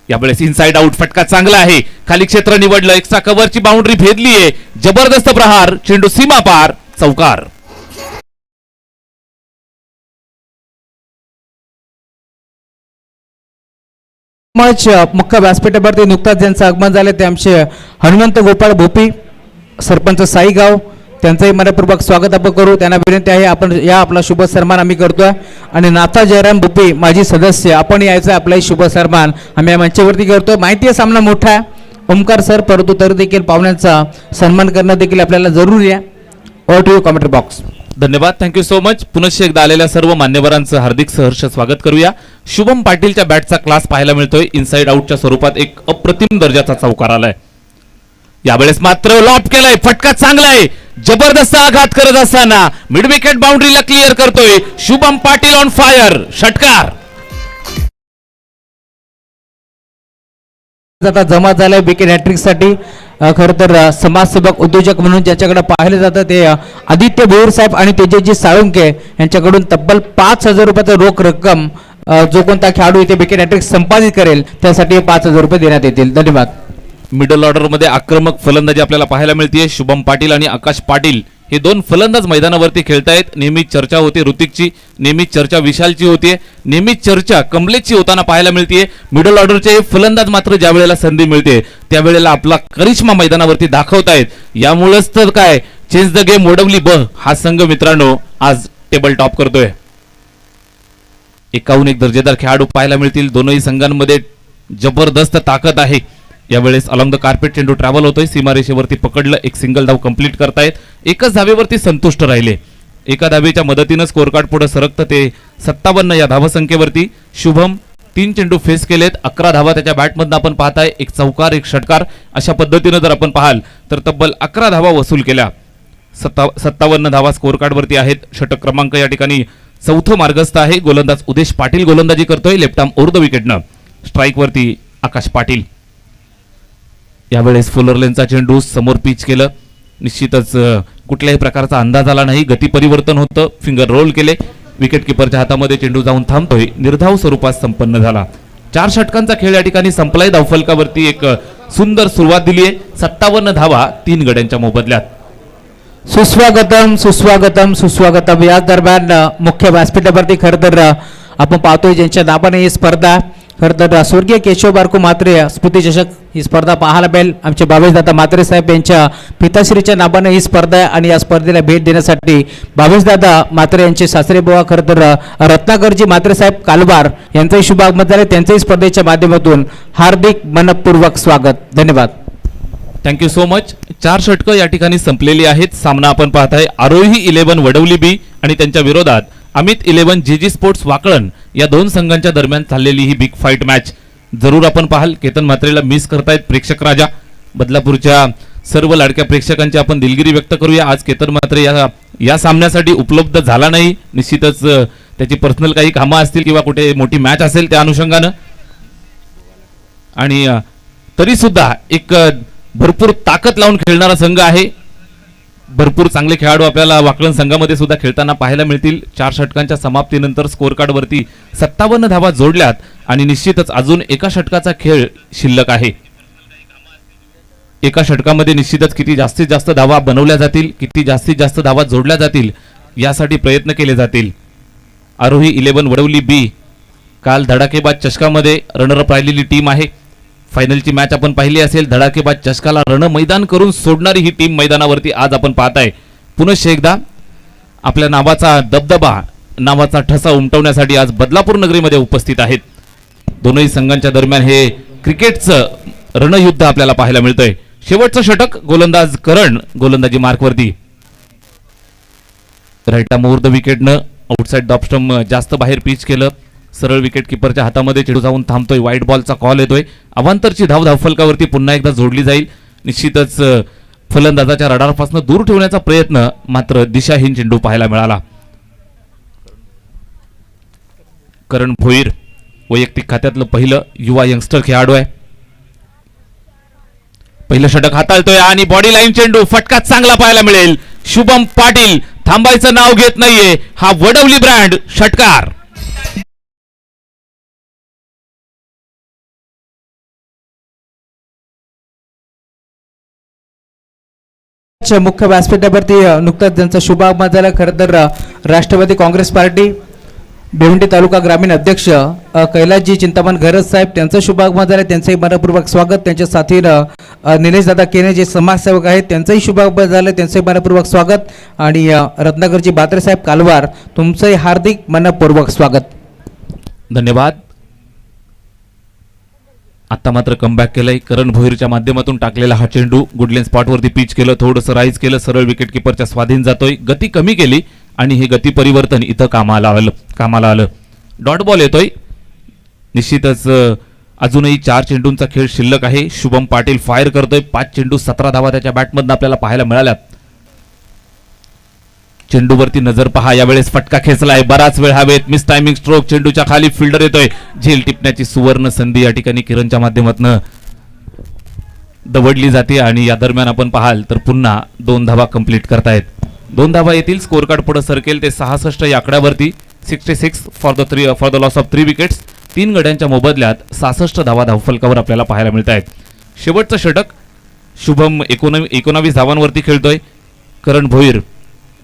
Speaker 1: यावेळेस इनसाइड आउट, फटका चांगला आहे, खाली क्षेत्र निवडलं, एक्स्ट्रा कव्हरची बाउंड्री भेदली आहे, जबरदस्त प्रहार, चेंडू सीमा पार, चौकार.
Speaker 2: मुख्य व्यासपीठावरती नुकताच ज्यांचं आगमन झालं ते आमचे हनुमंत गोपाळ भोपी, सरपंच साईगाव, त्यांचंही मनपूर्वक स्वागत आपण करू. त्यांना विनंती आहे आपण या आपला शुभ सन्मान आम्ही करतोय. आणि नाथा जयराम भोपी माजी सदस्य, आपण यायचं आपला शुभ सन्मान आम्ही या मंचावरती करतोय. माहिती आहे सामना मोठा आहे ओमकार सर, परंतु तरी देखील पाहुण्यांचा सन्मान करणं देखील आपल्याला जरुरी आहे. Over to you commentary box.
Speaker 1: धन्यवाद, थँक्यू सो मच. पुनश्च एकदा आलेल्या सर्व मान्यवरांचं हार्दिक सहर्ष स्वागत करूया. शुभम पाटीलच्या बॅटचा क्लास पाहायला मिळतोय. इनसाइड आउटच्या स्वरूपात एक अप्रतिम दर्जाचा चौकार आलाय. यावेळेस मात्र लॉप केलाय, फटका चांगला आहे, जबरदस्त आघात करत असताना मिड विकेट बाउंड्रीला क्लिअर करतोय शुभम पाटील ऑन फायर. षटकार
Speaker 2: आता जमा झालाय विकेट हॅट्रिक साठी. खरं तर समाजसेवक उद्योजक म्हणून ज्याच्याकडे पाहिलं जातं ते आदित्य भोईर साहेब आणि तेजस्वी साळुंके यांच्याकडून तब्बल 5,000 रुपयाचा रोख रक्कम जो कोणता खेळाडू इथे विकेट हॅट्रिक संपादित करेल त्यासाठी 5,000 रुपये देण्यात येतील. धन्यवाद.
Speaker 1: मिडल ऑर्डर मध्ये आक्रमक फलंदाजी आपल्याला पाहायला मिळते. शुभम पाटील आणि आकाश पाटील हे दोन फलंदाज मैदानावरती खेळतायत. नेहमीच चर्चा होते ऋतिकची, नेहमीच चर्चा विशालची होतीये, नेहमीच चर्चा कमलेशची होताना पाहायला मिळते. मिडल ऑर्डरचे फलंदाज मात्र ज्या वेळेला संधी मिळते त्यावेळेला आपला करिश्मा मैदानावरती दाखवतायत. यामुळेच तर काय चेंज द गेम वडवली ब हा संघ मित्रांनो आज टेबल टॉप करतोय. एकाहून एक दर्जेदार खेळाडू पाहायला मिळतील. दोनही संघांमध्ये जबरदस्त ताकद आहे. यावेळेस अलॉंग द कार्पेट चेंडू ट्रॅव्हल होतोय, सीमारेषेवरती पकडलं, एक सिंगल धाव कंप्लीट करतायत. एकच धावेवरती संतुष्ट राहिले. एका धावेच्या मदतीनं स्कोर कार्ड पुढे सरकतं ते 57 या धावसंख्येवरती. शुभम 3 चेंडू फेस केलेत, 11 धावा त्याच्या बॅटमधनं आपण पाहताय. एक चौकार, एक षटकार, अशा पद्धतीनं जर आपण पाहाल तर तब्बल 11 धावा वसूल केल्या. 57 धावा स्कोर कार्ड वरती आहेत. षटक क्रमांक या ठिकाणी चौथं मार्गस्थ आहे. गोलंदाज उदेश पाटील गोलंदाजी करतोय लेफ्ट आर्म ओव्हर द विकेटनं. स्ट्राईक वरती आकाश पाटील. यावेळेस फुलरलेनचा चेंडू समोर पिच केलं. निश्चितच कुठल्याही प्रकारचा अंदाज आला नाही. गती परिवर्तन होतं, फिंगर रोल केले. विकेट किपरच्या हातामध्ये चेंडू जाऊन थांबतोय. निर्धाव स्वरूपात संपन्न झाला. 4 षटकांचा खेळ या ठिकाणी संपलाय. धावफलकावरती एक सुंदर सुरुवात दिली आहे. 57 धावा 3 गड्यांच्या मोबदल्यात.
Speaker 2: सुस्वागतम सुस्वागतम सुस्वागतम. या दरम्यान मुख्य व्यासपीठावरती खरं तर आपण पाहतोय ज्यांच्या नावाने ही स्पर्धा, खरं तर स्वर्गीय केशव बारकू म्हात्रे स्मृती चषक ही स्पर्धा पाहायला मिळेल. आमचे भावेशदादा म्हात्रे साहेब यांच्या पिताश्रीच्या नावाने ही स्पर्धा आहे आणि या स्पर्धेला भेट देण्यासाठी भावेशदादा म्हात्रे यांचे सासरे बुवा खरं तर रत्नाकरजी म्हात्रे साहेब कालवार यांचाही शुभागमन झाले. त्यांचंही स्पर्धेच्या माध्यमातून हार्दिक मनपूर्वक स्वागत. धन्यवाद.
Speaker 1: Thank you so much. 4 षटकं या ठिकाणी संपलेली आहेत. सामना आपण पाहताय आरोही 11 वडवली बी आणि त्यांच्या विरोधात अमित 11 जीजी स्पोर्ट्स वाकळण या 2 संघांच्या दरम्यान चाललेली ही बिग फाईट मॅच जरूर आपण पाहाल. केतन म्हात्रेला मिस करतायत प्रेक्षक राजा. बदलापूरच्या सर्व लाडक्या प्रेक्षकांची आपण दिलगिरी व्यक्त करूया. आज केतन म्हात्रे या सामन्यासाठी उपलब्ध झाला नाही. निश्चितच त्याची पर्सनल काही कामं असतील किंवा कुठे मोठी मॅच असेल त्या अनुषंगानं. आणि तरी सुद्धा एक भरपूर ताकद लावून खेळणारा संघ आहे. भरपूर चांगले खेळाडू आपल्याला वाकलन संघामध्ये सुद्धा खेळताना पाहायला मिळतील. 4 षटकांच्या समाप्तीनंतर स्कोर कार्ड वरती 57 धावा जोडल्यात आणि निश्चितच अजून एका षटकाचा खेळ शिल्लक आहे. एका षटकामध्ये निश्चितच किती जास्तीत जास्त धावा बनवल्या जातील, किती जास्तीत जास्त धावा जोडल्या जातील यासाठी प्रयत्न केले जातील. आरोही 11 वडवली बी काल धडाकेबाज चषकामध्ये रनरअप राहिलेली टीम आहे. फायनलची मॅच आपण पाहिली असेल. धडाकेबाज चषकाला रणमैदान करून सोडणारी ही टीम मैदानावरती आज आपण पाहताय. पुनश्च एकदा आपल्या नावाचा दबदबा, नावाचा ठसा उमटवण्यासाठी आज बदलापूर नगरीमध्ये उपस्थित आहेत. दोनही संघांच्या दरम्यान हे क्रिकेटचं रणयुद्ध आपल्याला पाहायला मिळतंय. शेवटचं षटक गोलंदाज करण गोलंदाजी मार्कवरती. राईटला मोर द विकेटनं आउटसाइड डॉपस्टम जास्त बाहेर पिच केलं. सरळ विकेट किपरच्या हातामध्ये चेंडू जाऊन थांबतोय. वाईट बॉलचा कॉल येतोय. अवांतरची धाव धावफलकावरती पुन्हा एकदा जोडली जाईल. निश्चितच फलंदाजाच्या रडारपासून दूर ठेवण्याचा प्रयत्न मात्र दिशाहीन चेंडू पाहायला मिळाला. करण भोईर वैयक्तिक खात्यातलं पहिलं युवा यंगस्टर खेळाडू आहे. पहिलं षटक हाताळतोय आणि बॉडी लाईन चेंडू फटका चांगला पाहायला मिळेल. शुभम पाटील थांबायचं नाव घेत नाहीये. हा वडवली ब्रँड षटकार.
Speaker 2: मुख्य व्यासपीठावरती नुकताच त्यांचा शुभागमन झाला. खरं तर राष्ट्रवादी काँग्रेस पार्टी भिवंडी तालुका ग्रामीण अध्यक्ष कैलासजी चिंतामण घरत साहेब त्यांचं शुभागमन झालं. त्यांचंही मनपूर्वक स्वागत. त्यांच्या साथीनं निलेश दादा केने जे समाजसेवक आहेत त्यांचंही शुभागमन झालं. त्यांचंही मनपूर्वक स्वागत. आणि रत्नाकरजी म्हात्रे साहेब कालवार तुमचंही हार्दिक मनपूर्वक स्वागत.
Speaker 1: धन्यवाद. आता मात्र कमबॅक केलंय. करण भोईरच्या माध्यमातून टाकलेला हा चेंडू गुडलेन स्पॉटवरती पिच केलं. थोडंसं राईज केलं. सरळ विकेट किपरच्या स्वाधीन जातोय. गती कमी केली आणि हे गती परिवर्तन इथं कामाला आलं. डॉट बॉल येतोय. निश्चितच अजूनही 4 चेंडूंचा खेळ शिल्लक आहे. शुभम पाटील फायर करतोय. 5 चेंडू 17 धावा त्याच्या बॅटमधून आपल्याला पाहायला मिळाल्यात. चेंडूवरती नजर पहा. यावेळेस फटका खेचलाय. बराच वेळ हवेत. Miss timing stroke. चेंडूच्या खाली फिल्डर येतोय. झेल टिपण्याची सुवर्ण संधी या ठिकाणी किरणच्या माध्यमातून दवडली जाते आणि या दरम्यान आपण पाहाल तर पुन्हा 2 धावा कंप्लीट करतायत. 2 धावा येतील. स्कोर कार्ड पुढे सरकेल ते 66 या आकड्यावरती. 66 for the loss of 3 wickets. 3 गड्यांच्या मोबदल्यात 66 धावा धावफलकावर आपल्याला पाहायला मिळत आहेत. शेवटचं षटक शुभम 19 धावांवरती खेळतोय. करण भोईर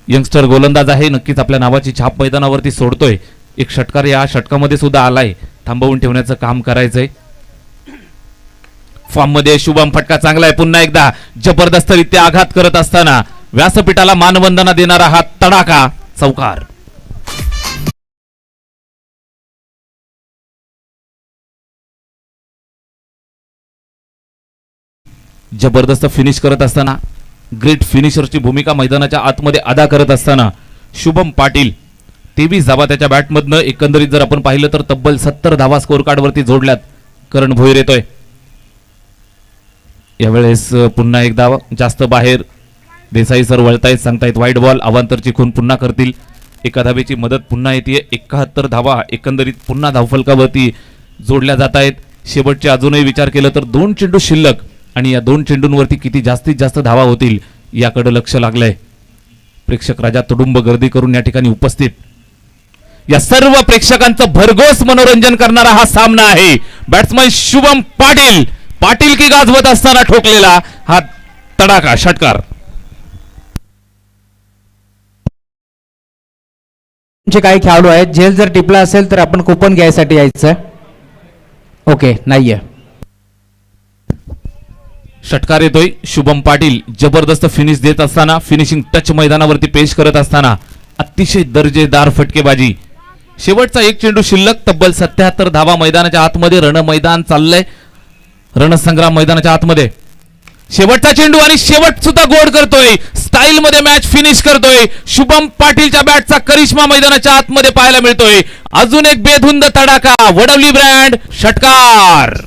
Speaker 1: यंगस्टर गोलंदाज आहे. नक्कीच आपल्या नावाची छाप मैदानावरती सोडतोय. एक षटकार या षटकामध्ये सुद्धा आलाय. थांबवून ठेवण्याचं काम करायचंय. फॉर्म मध्ये शुभम. फटका चांगला आहे. पुन्हा एकदा जबरदस्तरित्या आघात करत असताना व्यासपीठाला मानवंदना देणारा हा तडाखा चौकार. जबरदस्त फिनिश करत असताना, ग्रेट फिनिशरची भूमिका मैदानाच्या आतमध्ये अदा करत असताना शुभम पाटील 23 धावा त्याच्या बॅटमधनं. एकंदरीत जर आपण पाहिलं तर तब्बल 70 धावा स्कोर कार्ड वरती जोडल्यात. करण भोईर येतोय. यावेळेस पुन्हा एकदा जास्त बाहेर देसाई सर वळतायत. सांगतायत वाईट बॉल. अवांतरची खून पुन्हा करतील. एका धावेची मदत पुन्हा येते. 71 धावा एकंदरीत पुन्हा धावफलकावरती जोडल्या जात आहेत. शेवटचे अजूनही विचार केला तर 2 चेंडू शिल्लक आणि या 2 चेंडूंवरती किती जास्तीत जास्त धावा होतील याकडे लक्ष लागलंय. प्रेक्षक राजा तुडुंब गर्दी करून या ठिकाणी उपस्थित. या सर्व प्रेक्षकांचं भरघोस मनोरंजन करणारा हा सामना आहे. बॅट्समन शुभम पाटील, पाटील की गाजवत असताना ठोकलेला हा तडाखा षटकार.
Speaker 2: तुमचे काही खेळाडू आहेत, झेल जर टिपला असेल तर आपण कुपन घ्यायसाठी यायचं. ओके, नाहीये.
Speaker 1: षटकार येतोय. शुभम पाटील जबरदस्त फिनिश देत असताना, फिनिशिंग टच मैदानावरती पेश करत असताना अतिशय दर्जेदार फटकेबाजी. शेवटचा एक चेंडू शिल्लक, तब्बल 77 धावा मैदानाच्या आतमध्ये. रण मैदान चाललंय, रणसंग्राम मैदानाच्या आतमध्ये. शेवटचा चेंडू आणि शेवट सुद्धा गोड करतोय, स्टाईल मध्ये मॅच फिनिश करतोय. शुभम पाटीलच्या बॅटचा करिश्मा मैदानाच्या आतमध्ये पाहायला मिळतोय. अजून एक बेधुंद तडाखा, वडवली ब्रँड षटकार.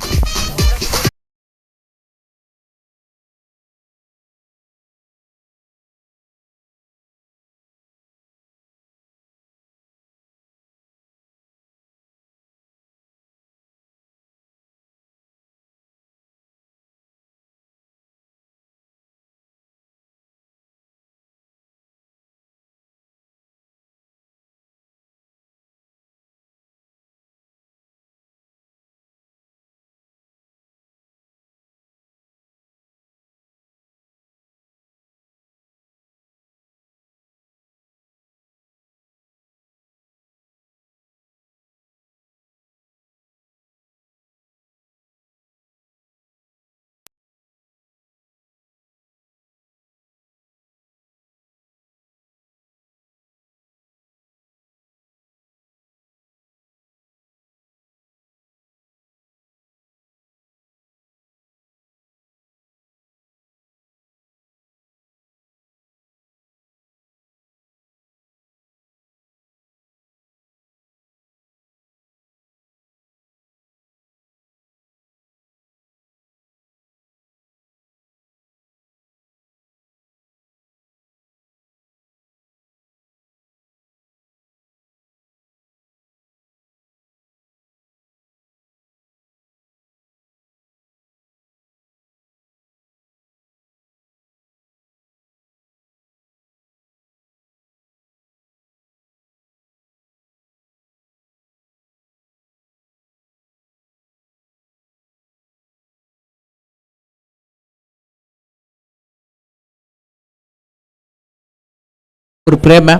Speaker 2: प्रेम आहे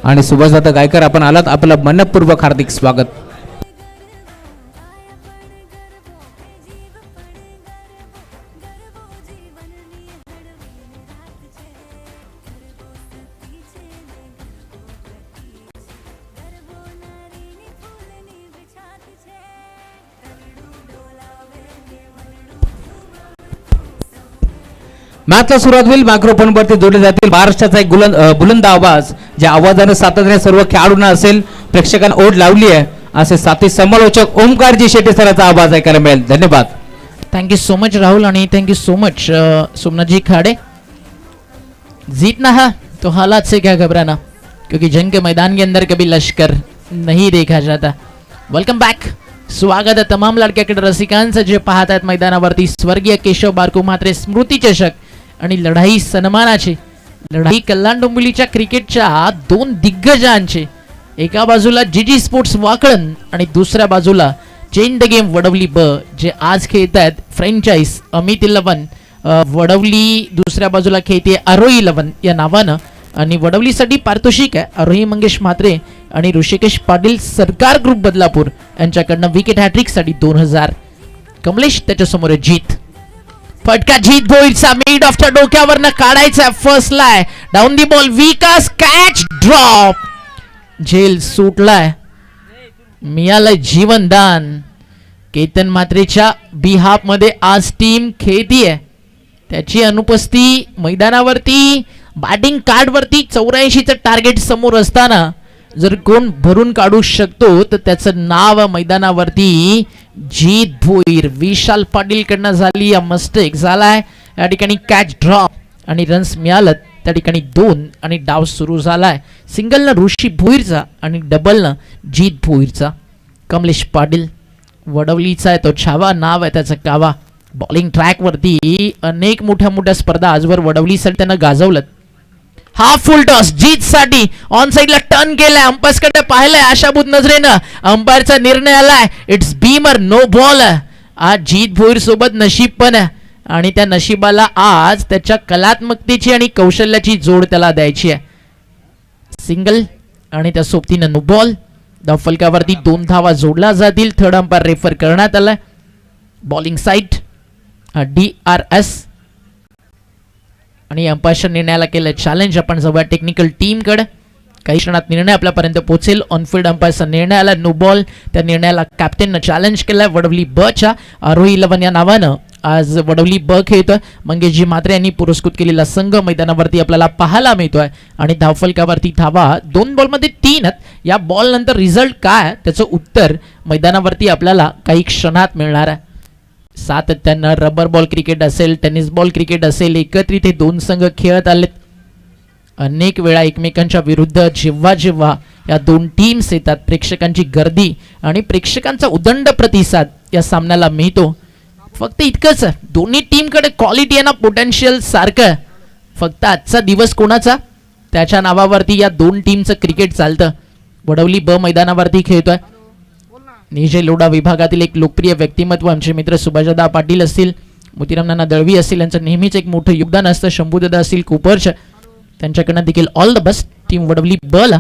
Speaker 2: आणि सुभाषदादा गायकर आपण आलात, आपलं मनपूर्वक हार्दिक स्वागत. मॅचला सुरुवात होईल. मायक्रोफोन वरती जोडले जातील महाराष्ट्राचा एक बुलंद आवाज, ज्या आवाजाने सातत्याने सर्व खेळाडूंना असेल प्रेक्षकांना ओढ लावली आहे, असे साथी समालोचक ओमकारजी शेट्टी सरांचा आवाज ऐकायला मिळेल. धन्यवाद.
Speaker 3: Thank you so much Rahul आणि thank you so much Sumana ji Khade. जीतना है तो हालात से क्या घबराना, क्योंकि जंग के मैदान के अंदर कभी लश्कर नहीं देखा जाता. Welcome back. स्वागत आहे तमाम लाडक्याकडे रसिकांचं जे पाहत आहेत मैदानावरती. स्वर्गीय केशव बारकू म्हात्रे स्मृती चषक आणि लढाई सन्मानाची, लढाई कल्याण डोंबिवलीच्या क्रिकेटच्या दोन दिग्गजांचे, एका बाजूला जीजी स्पोर्ट्स वाकळण आणि दुसऱ्या बाजूला चेंज द गेम वडवली ब, जे आज खेळत आहेत फ्रँचाईज अमित 11 वडवली, दुसऱ्या बाजूला खेळते आरोही 11 या नावानं. आणि वडवलीसाठी पारितोषिक आहे आरोही मंगेश म्हात्रे आणि ऋषिकेश पाटील सरकार ग्रुप बदलापूर यांच्याकडनं विकेट हॅट्रिकसाठी 2000. कमलेश त्याच्यासमोर आहे जीत. फटका जीत भोईरचा मिड ऑफच्या डोक्यावरनं काढायचा, first lie down the ball, Vikas catch drop, झेल सुटलाय, मिळालंय जीवनदान. केतन म्हात्रेच्या बिहाफ मध्ये आज टीम खेळतीये, त्याची अनुपस्थिती मैदानावरती. बॅटिंग कार्डवरती 84चं टार्गेट समोर असताना जर कोण भरून काढू शकतो तर त्याचं नाव मैदानावरती जीत भोईर. विशाल पाटील कडनं झाली या मिस्टेक, झालाय या ठिकाणी कॅच ड्रॉप आणि रन्स मिळालं त्या ठिकाणी 2 आणि डाव सुरू झालाय. सिंगलनं ऋषी भोईरचा आणि डबलनं जीत भोईरचा. कमलेश पाटील वडवलीचा आहे तो छावा, नाव आहे त्याचं कावा. बॉलिंग ट्रॅक वरती अनेक मोठ्या स्पर्धा आजवर वडवलीसाठी त्यानं गाजवलं. हा फुल टॉस जीत साठी ऑन साइडला टर्न केलाय, अंपायर्सकडे पाहिलंय आशाभूत नजरेनं, अंपायरचा निर्णय आलाय, इट्स बीमर नो बॉल. आज जीत भोईर सोबत नशीब पण आहे आणि त्या नशिबाला आज त्याच्या कलात्मकतेची आणि कौशल्याची जोड त्याला द्यायची आहे. सिंगल आणि त्या सोबतीनं नो बॉल. धावफलकावरती 2 धावा जोडला जातील. थर्ड अंपायर रेफर करण्यात आलाय. बॉलिंग साईड DRS आणि अंपायरच्या निर्णयाला केलं चॅलेंज. आपण जाऊया टेक्निकल टीमकडे. काही क्षणात निर्णय आपल्यापर्यंत पोहोचेल. ऑनफिल्ड अंपायरचा निर्णय आला नो बॉल. त्या निर्णयाला कॅप्टननं चॅलेंज केलाय. वडवली बच्या आरोही 11 या नावानं आज वडवली ब खेळतोय. मंगेशजी म्हात्रे यांनी पुरस्कृत केलेला संघ मैदानावरती आपल्याला पाहायला मिळतोय आणि धावफलकावरती धावा 2 बॉलमध्ये 3. या बॉल नंतर रिझल्ट काय त्याचं उत्तर मैदानावरती आपल्याला काही क्षणात मिळणार आहे. सातत्यानं रबर बॉल क्रिकेट असेल, टेनिस बॉल क्रिकेट असेल, एकत्रित हे 2 संघ खेळत आलेत. अनेक वेळा एकमेकांच्या विरुद्ध जेव्हा जेव्हा या 2 टीम्स येतात प्रेक्षकांची गर्दी आणि प्रेक्षकांचा उदंड प्रतिसाद या सामन्याला मिळतो. फक्त इतकंच दोन्ही टीमकडे क्वालिटी आहे ना, पोटेन्शियल सारखं. फक्त आजचा दिवस कोणाचा त्याच्या नावावरती या 2 टीमचं क्रिकेट चालतं. वडवली ब मैदानावरती खेळतोय. निजे लोढा विभागातील एक लोकप्रिय व्यक्तिमत्व आमचे मित्र सुभाषदादा पाटील असतील, मोतीराम नाना दळवी असतील, यांचं नेहमीच एक मोठं योगदान असतं. शंभूदादा असतील कुपरच, त्यांच्याकडनं देखील all the best team Wadavali बला.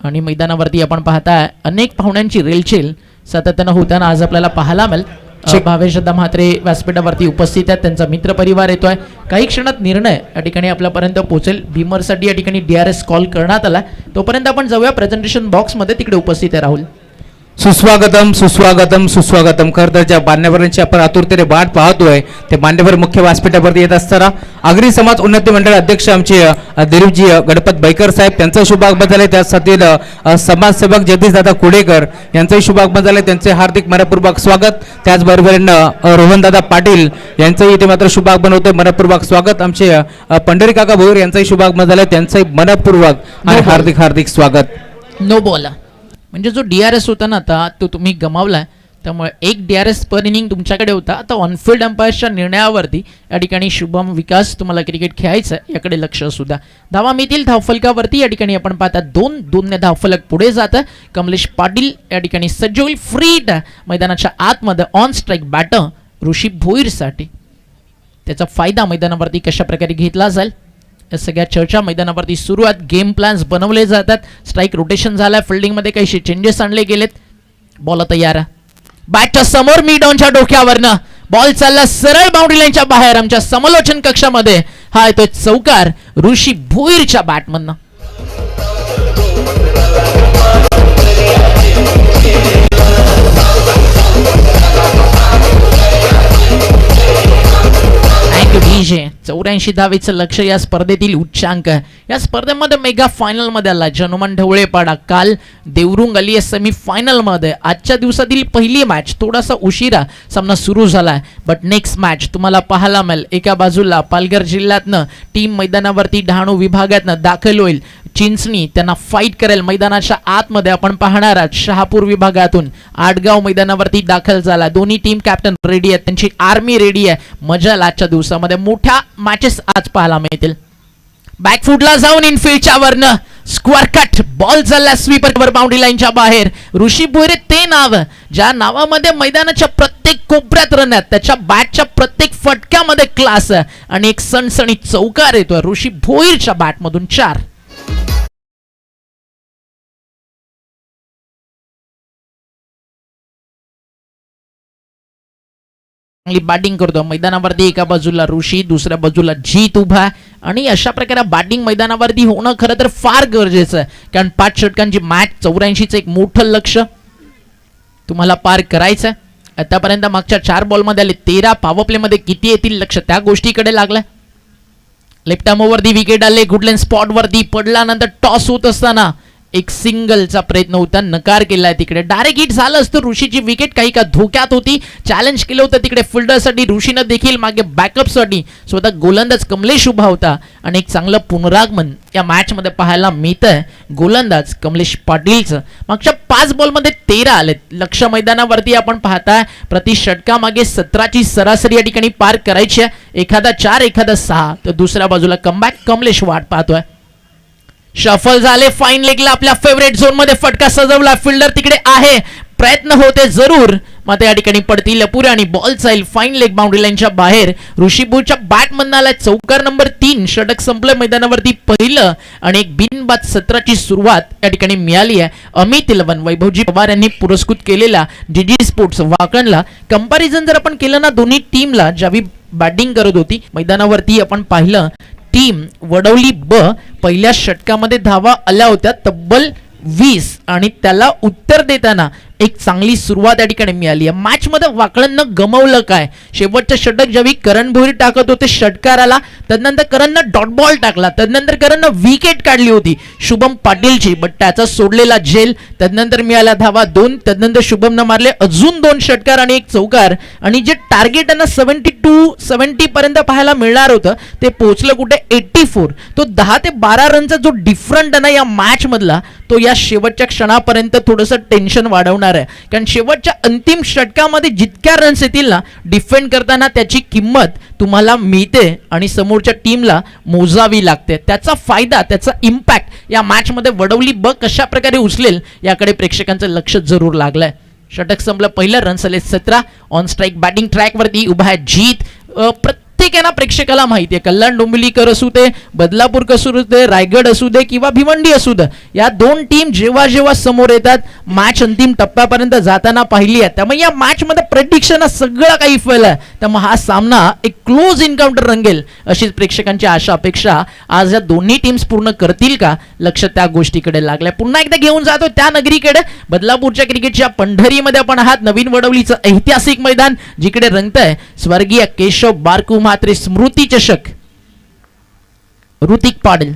Speaker 3: आणि मैदानावरती आपण पाहताय अनेक पाहुण्यांची रेलचेल सातत्यानं होताना आज आपल्याला पाहायला मिळेल. भावेशदा म्हात्रे व्यासपीठावरती उपस्थित आहेत. त्यांचा मित्र परिवार येतोय. काही क्षणात निर्णय या ठिकाणी आपल्यापर्यंत पोहोचेल. बीमरसाठी या ठिकाणी DRS कॉल करण्यात आला. तोपर्यंत आपण जाऊया प्रेझेंटेशन बॉक्समध्ये. तिकडे उपस्थित आहे राहुल.
Speaker 2: सुस्वागतम सुस्वागतम सुस्वागतम. खरं तर ज्या मान्यवरांची आपण आतुरतेने वाट पाहतोय ते मान्यवर मुख्य व्यासपीठावरती येत असताना आगरी समाज उन्नती मंडळ अध्यक्ष आमचे दिलीपजी गणपत बैकर साहेब त्यांचं शुभागमन झाले. त्यासाठी समाजसेवक जगदीशदादा कुडेकर यांचंही शुभागमन झाले. त्यांचे हार्दिक मनपूर्वक स्वागत. त्याचबरोबर रोहनदादा पाटील यांचंही इथे मात्र शुभागमन होते. मनपूर्वक स्वागत. आमचे पंढरी काका भोईर यांचंही शुभागमन झाले. त्यांचंही मनपूर्वक आणि हार्दिक हार्दिक स्वागत.
Speaker 3: नो बॉल म्हणजे जो DRS होता ना आता तो तुम्ही गमावलाय. त्यामुळे एक DRS पर इनिंग तुमच्याकडे होता. आता ऑनफिल्ड अंपायरच्या निर्णयावरती या ठिकाणी शुभम विकास तुम्हाला क्रिकेट खेळायचं याकडे लक्ष असू द्या. धावा मिळतील धावफलकावरती. या ठिकाणी आपण पाहता 2-2 धावफलक पुढे जातं. कमलेश पाटील या ठिकाणी सज्ज होईल. फ्रीड मैदानाच्या आतमध्ये ऑन स्ट्राईक बॅटर ऋषी भोईरसाठी. त्याचा फायदा मैदानावरती कशा प्रकारे घेतला जाईल या सगळ्या चर्चा मैदानावरती सुरू आहेत. गेम प्लॅन्स बनवले जातात. स्ट्राईक रोटेशन झालाय. फिल्डिंगमध्ये काही चेंजेस आणले गेलेत. बॉल तयार. बॅटच्या समोर मिड ऑनच्या डोक्यावरनं बॉल चालला सरळ बाउंड्री लाईनच्या बाहेर. आमच्या समालोचन कक्षामध्ये हा येतोय चौकार ऋषी भोईरच्या बॅटमधनं. डीजे 84 धावेचं लक्ष या स्पर्धेतील उच्चांक. या स्पर्धेमध्ये मेगा फायनल मध्ये आला जनमन ढवळेपाडा. काल देवरुंग आली सेमी फायनल मध्ये. आजच्या दिवसातील पहिली मॅच थोडासा उशिरा सामना सुरू झालाय. बट नेक्स्ट मॅच तुम्हाला पाहायला मिळेल. एका बाजूला पालघर जिल्ह्यातनं टीम मैदानावरती डहाणू विभागातनं दाखल होईल. चिंचणी त्यांना फाईट करेल. मैदानाच्या आतमध्ये आपण पाहणार आहात शहापूर विभागातून आडगाव मैदानावरती दाखल झाला. दोन्ही टीम कॅप्टन रेडी आहेत. त्यांची आर्मी रेडी आहे. मजा आजच्या दिवसामध्ये मोठ्या मॅचेस आज पाहायला मिळतील. बॅकफुटला जाऊन इनफिल्डच्या वरनं स्क्वेअर कट बॉल चालला स्वीपरवर बाउंड्री लाईनच्या बाहेर. ऋषी भोईर ते नाव ज्या नावामध्ये मैदानाच्या प्रत्येक कोपऱ्यात रन आहेत. त्याच्या बॅटच्या प्रत्येक फटक्यामध्ये क्लास आहे आणि एक सणसणी चौकार येतोय ऋषी भोईरच्या बॅटमधून. 4 बॅटिंग करतो मैदानावरती. एका बाजूला ऋषी, दुसऱ्या बाजूला जीत उभा आणि अशा प्रकारे बॅटिंग मैदानावरती होणं खरं तर फार गरजेचं आहे. कारण 5 षटकांची मॅच 84चं एक मोठं लक्ष तुम्हाला पार करायचं आहे. आतापर्यंत मागच्या 4 बॉलमध्ये आले 13. पॉवर प्ले मध्ये किती येतील लक्ष त्या गोष्टीकडे लागलाय. लेफ्ट आर्म वरती विकेट आले. गुडलँड स्पॉट वरती पडला. नंतर टॉस होत असताना एक सिंगलचा प्रयत्न होता. नकार केलाय तिकडे. डायरेक्ट हिट झालं असतं. ऋषीची विकेट काही का धोक्यात होती. चॅलेंज केलं होतं तिकडे फिल्डरसाठी. ऋषीनं देखील मागे बॅकअपसाठी स्वतः गोलंदाज कमलेश उभा होता आणि एक चांगलं पुनरागमन या मॅच मध्ये पाहायला मिळतंय गोलंदाज कमलेश पाटीलचं. मागच्या 5 बॉलमध्ये 13 आलेत. लक्ष मैदानावरती आपण पाहताय प्रति षटकामागे 17ची सरासरी या ठिकाणी पार करायची आहे. एखादा 4 एखादा 6 तर दुसऱ्या बाजूला कमबॅक कमलेश वाट पाहतोय. शफल झाले. फाईन लेगला आपल्या फेवरेट झोन मध्ये फटका सजवला. फिल्डर तिकडे आहे. प्रयत्न होते जरूर मात्र या ठिकाणी पडतील पुरे आणि बॉल जाईल फाईन लेग बाउंड्री लाईनच्या बाहेर. ऋषीपूरच्या बॅटमधून आलाय चौकार नंबर 3. षटक संपलंय मैदानावरती पहिलं आणि एक बिनबाद सत्राची सुरुवात या ठिकाणी मिळाली आहे. अमित 11 वैभवजी पवार यांनी पुरस्कृत केलेला डीडी स्पोर्ट्स वाकणला. कंपॅरिझन जर आपण केलं ना दोन्ही टीमला ज्यावेळी बॅटिंग करत होती मैदानावरती आपण पाहिलं टीम वडवली ब पहिल्या षटकामध्ये धावा आल्या होत्या तब्बल 20 आणि त्याला उत्तर देताना एक चांगली सुरुवात या ठिकाणी मिळाली आहे. मॅच मध्ये वाकळणनं गमवलं काय, शेवटचं षटक ज्यावेळी करण भोईर टाकत होते षटकाराला, तदनंतर करणनं डॉट बॉल टाकला, तदनंतर करणनं विकेट काढली होती शुभम पाटीलची, बट त्याचा सोडलेला झेल, तदनंतर मिळाला धावा 2, तदनंतर शुभमनं मारले अजून 2 षटकार आणि एक चौकार आणि जे टार्गेट त्यांना 70 पर्यंत पाहायला मिळणार होतं ते पोहोचलं कुठे 84. तो 10 ते 12 रनचा जो डिफरंट आहे ना या मॅच मधला तो या शेवटच्या क्षणापर्यंत थोडंसं टेन्शन वाढवणार आहे. कारण शेवटच्या अंतिम षटकामध्ये जितक्या रन्स येतील ना डिफेंड करताना त्याची किंमत तुम्हाला मिळते आणि समोरच्या टीमला मोजावी लागते. त्याचा फायदा, त्याचा इम्पॅक्ट या मॅच मध्ये वडवली ब कशा प्रकारे उचलेल याकडे प्रेक्षकांचं लक्ष जरूर लागलंय. षटक संपलं पहिलं, रन्स आले 17. ऑन स्ट्राईक बॅटिंग ट्रॅक वरती उभा आहे जीत. प्रत्येकाला प्रेक्षकाला माहिती आहे कल्याण डोंबिवलीकर असू दे, बदलापूर असू दे, रायगड असू दे किंवा भिवंडी असू दे, या दोन टीम जेव्हा जेव्हा समोर येतात मॅच अंतिम टप्प्यापर्यंत जाताना पाहिली आहे. त्यामुळे या मॅच मध्ये प्रेडिक्शन सगळं काही फेल आहे. त्यामुळे हा सामना एक क्लोज एन्काउंटर रंगेल अशीच प्रेक्षकांची आशा अपेक्षा. आज या दोन्ही टीम्स पूर्ण करतील का, लक्ष त्या गोष्टीकडे लागलंय. पुन्हा एकदा घेऊन जातो त्या नगरीकडे, बदलापूरच्या क्रिकेटच्या पंढरीमध्ये आपण आहात. नवीन वडवलीचं ऐतिहासिक मैदान जिकडे रंगतंय स्वर्गीय केशव बारकू म्हात्रे स्मृती चषक. ऋतिक पाटील,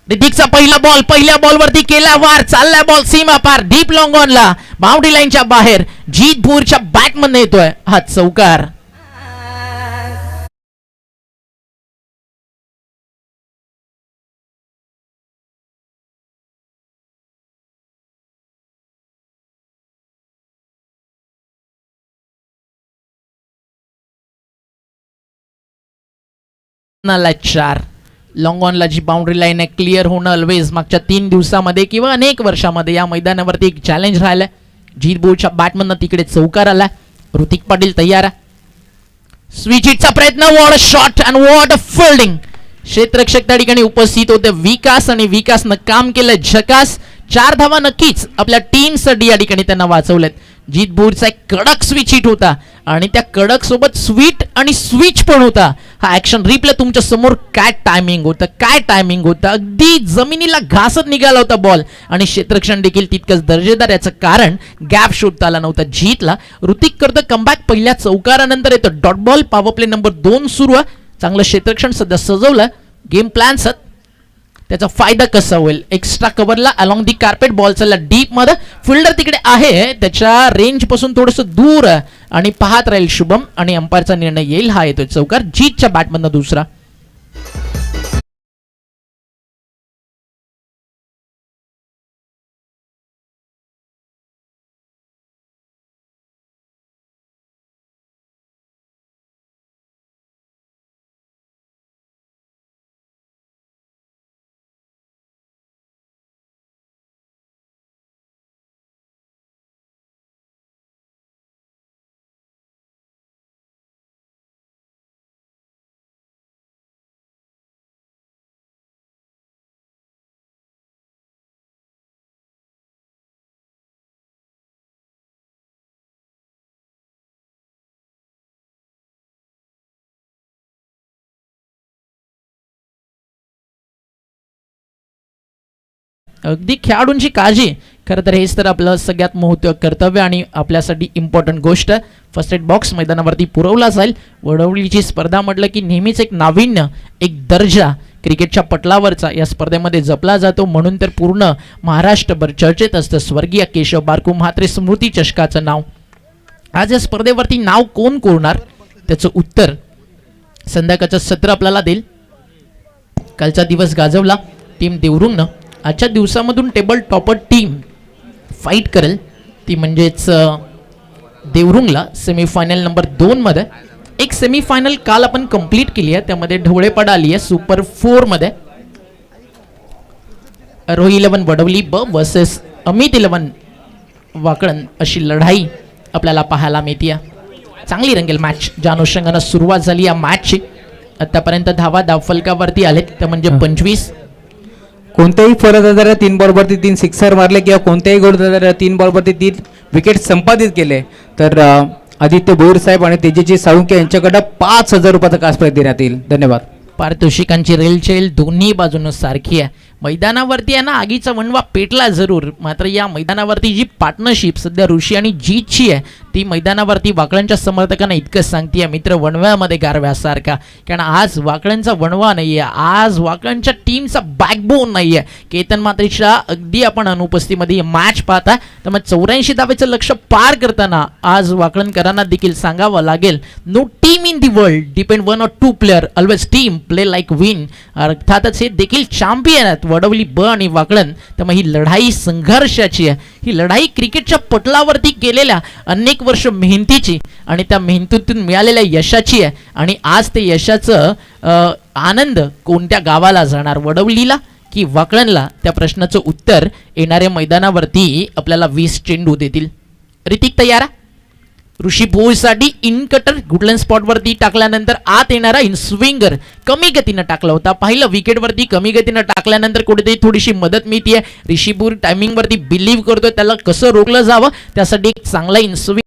Speaker 3: ऋतिकचा पहिला बॉल, पहिल्या बॉलवरती केला वार, चाललाय बॉल सीमा पार डीप लॉंग ऑनला बाउंड्री लाईनच्या बाहेर. जीत भूरच्या बॅटमधून येतोय हा चौकार. ला 4 लॉंग ऑनला जी बाउंड्री लाईन आहे क्लिअर होणं ऑलवेज मागच्या 3 दिवसामध्ये किंवा अनेक वर्षामध्ये या मैदानावरती एक चॅलेंज राहिलाय. जीत बोलच्या बॅटमधनं तिकडे चौकार आलाय. ऋतिक पाटील तयार आहे. स्विच हिटचा प्रयत्न, what a shot and what a fielding. क्षेत्ररक्षक त्या ठिकाणी उपस्थित होते विकास आणि विकासनं काम केलं झकास. 4 धावा नक्कीच आपल्या टीमसाठी या ठिकाणी त्यांना वाचवलेत. जीत भूरचा एक कडक स्विच हिट होता आणि त्या कडक सोबत स्वीट आणि स्विच पण होता. हा ऍक्शन रिप्ले तुमच्या समोर काय टायमिंग होतं, अगदी जमिनीला घासत निघाला होता बॉल आणि क्षेत्ररक्षण देखील तितकंच दर्जेदार. याचं कारण गॅप शोधता आला नव्हता जीतला. ऋतिक करतं कमबॅक, पहिल्या चौकारानंतर येतं dot ball. Power play number 2 सुरू आहे. चांगलं क्षेत्ररक्षण सध्या सजवलं, गेम प्लॅन त्याचा फायदा कसा होईल. एक्स्ट्रा कव्हरला अलॉंग दी कार्पेट बॉल चालला डीप मध्ये, फिल्डर तिकडे आहे त्याच्या रेंज पासून थोडस दूर आणि पाहत राहील शुभम आणि अंपायरचा निर्णय येईल. हा येतोय चौकार जीतच्या बॅटमधनं दुसरा. अगदी खेळाडूंची काळजी, खरं तर हेच तर आपलं सगळ्यात महत्त्वाचं कर्तव्य आणि आपल्यासाठी इम्पॉर्टंट गोष्ट. फर्स्ट एड बॉक्स मैदानावरती पुरवला जाईल. वडवलीची स्पर्धा म्हटलं की नेहमीच एक नाविन्य, एक दर्जा क्रिकेटच्या पटलावरचा या स्पर्धेमध्ये जपला जातो. म्हणून तर पूर्ण महाराष्ट्रभर चर्चेत असतं स्वर्गीय केशव बारकू म्हात्रे स्मृती चषकाचं नाव. आज या स्पर्धेवरती नाव कोण कोरणार त्याचं उत्तर संध्याकाळचं सत्र आपल्याला देईल. कालचा दिवस गाजवला टीम देवरुंगनं. आजच्या दिवसामधून टेबल टॉपर टीम फाईट करेल ती म्हणजेच देवरुंगला सेमीफायनल नंबर 2 मध्ये. एक सेमीफायनल काल आपण कंप्लीट केली आहे, त्यामध्ये ढवळेपाडा आली आहे सुपर 4 मध्ये. रोही 11 वडवली ब वर्सेस अमित 11 वाकळण अशी लढाई आपल्याला पाहायला मिळते. चांगली रंगेल मॅच ज्या अनुषंगानं सुरुवात झाली या मॅचची. आतापर्यंत धावा धावफलकावरती आलेत ते म्हणजे 25.
Speaker 2: कोणत्याही फलंदाजाला 3 बॉलवरती 3 सिक्सर मारले किंवा कोणत्याही गोलंदाजाला 3 बॉलवरती 3 विकेट संपादित केले तर आदित्य भोईर साहेब आणि तेजस्वी साळुंके यांच्याकडे 5,000 रुपयाचा कास प्राइज देण्यात येईल. धन्यवाद.
Speaker 3: पारितोषिकांची रेलचेल दोन्ही बाजूनं सारखी आहे. मैदानावरती आहे ना आगीचा वणवा पेटला जरूर, मात्र या मैदानावरती जी पार्टनरशिप सध्या ऋषी आणि जीतची आहे ती मैदानावरती वाकड्यांच्या समर्थकांना इतकं सांगते मित्र वणव्यामध्ये गारव्यासारखा. कारण आज वाकड्यांचा वणवा नाही आहे, आज वाकड्यांच्या टीमचा बॅकबोन नाही आहे. केतन मात्रेच्या अगदी आपण अनुपस्थितीमध्ये मॅच पाहता तर मग 84 धावेचं लक्ष पार करताना आज वाकड्यांकरांना देखील सांगावं लागेल no team in the world depend 1 or 2 player, always team play like win. अर्थातच हे देखील चॅम्पियन आहेत वडवली ब आणि वाकडन. त्यामुळे ही लढाई संघर्षाची आहे, ही लढाई क्रिकेटच्या पटलावरती केलेल्या अनेक वर्ष मेहनतीची आणि त्या मेहनतीतून मिळालेल्या यशाची आहे. आणि आज ते यशाचं आनंद कोणत्या गावाला जाणार, वडवलीला की वाकडनला, त्या प्रश्नाचं उत्तर येणाऱ्या मैदानावरती आपल्याला 20 चेंडू देतील. ऋतिक तयार आहे. ऋषी भोईसाठी इन कटर गुडलँड स्पॉटवरती टाकल्यानंतर आत येणारा इन स्विंगर कमी गतीनं टाकला होता. पाहिलं विकेटवरती कमी गतीनं टाकल्यानंतर कुठेतरी थोडीशी मदत मिळते. ऋषी भोईर टायमिंगवरती बिलीव्ह करतोय, त्याला कसं रोखलं जावं त्यासाठी एक चांगला इन स्विंग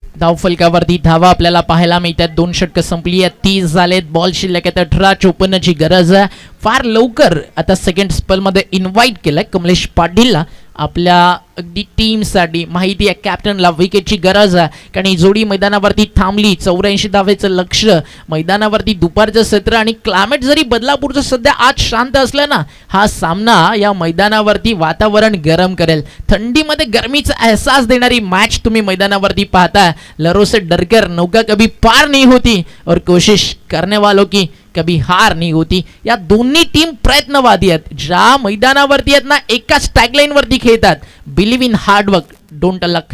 Speaker 3: धावफलकावरती धावा आपल्याला पाहायला मिळतात. 2 षटकं संपली आहेत, 30 झालेत, बॉल शिल्लक आहेत 18. 54ची गरज आहे. फार लवकर आता सेकंड स्पेलमध्ये इन्व्हाइट केलंय कमलेश पाटीलला आपल्या अगदी टीमसाठी. माहिती आहे कॅप्टनला विकेटची गरज आहे कारण ही जोडी मैदानावरती थांबली. 84 धावेचं लक्ष. मैदानावरती दुपारचं सत्र आणि क्लायमेट जरी बदलापूरचं सध्या आज शांत असलं ना, हा सामना या मैदानावरती वातावरण गरम करेल. थंडीमध्ये गरमीचा एहसास देणारी मॅच तुम्ही मैदानावरती पाहता. लरो से डरकर नौका कभी पार नहीं होती और कोशिश करने वालों की कभी हार नहीं होती. या दोन्ही टीम प्रयत्नवादी आहेत. ज्या मैदानावरती आहेत ना एकाच टॅगलाईन वरती खेळतात, believe in hard work don't luck.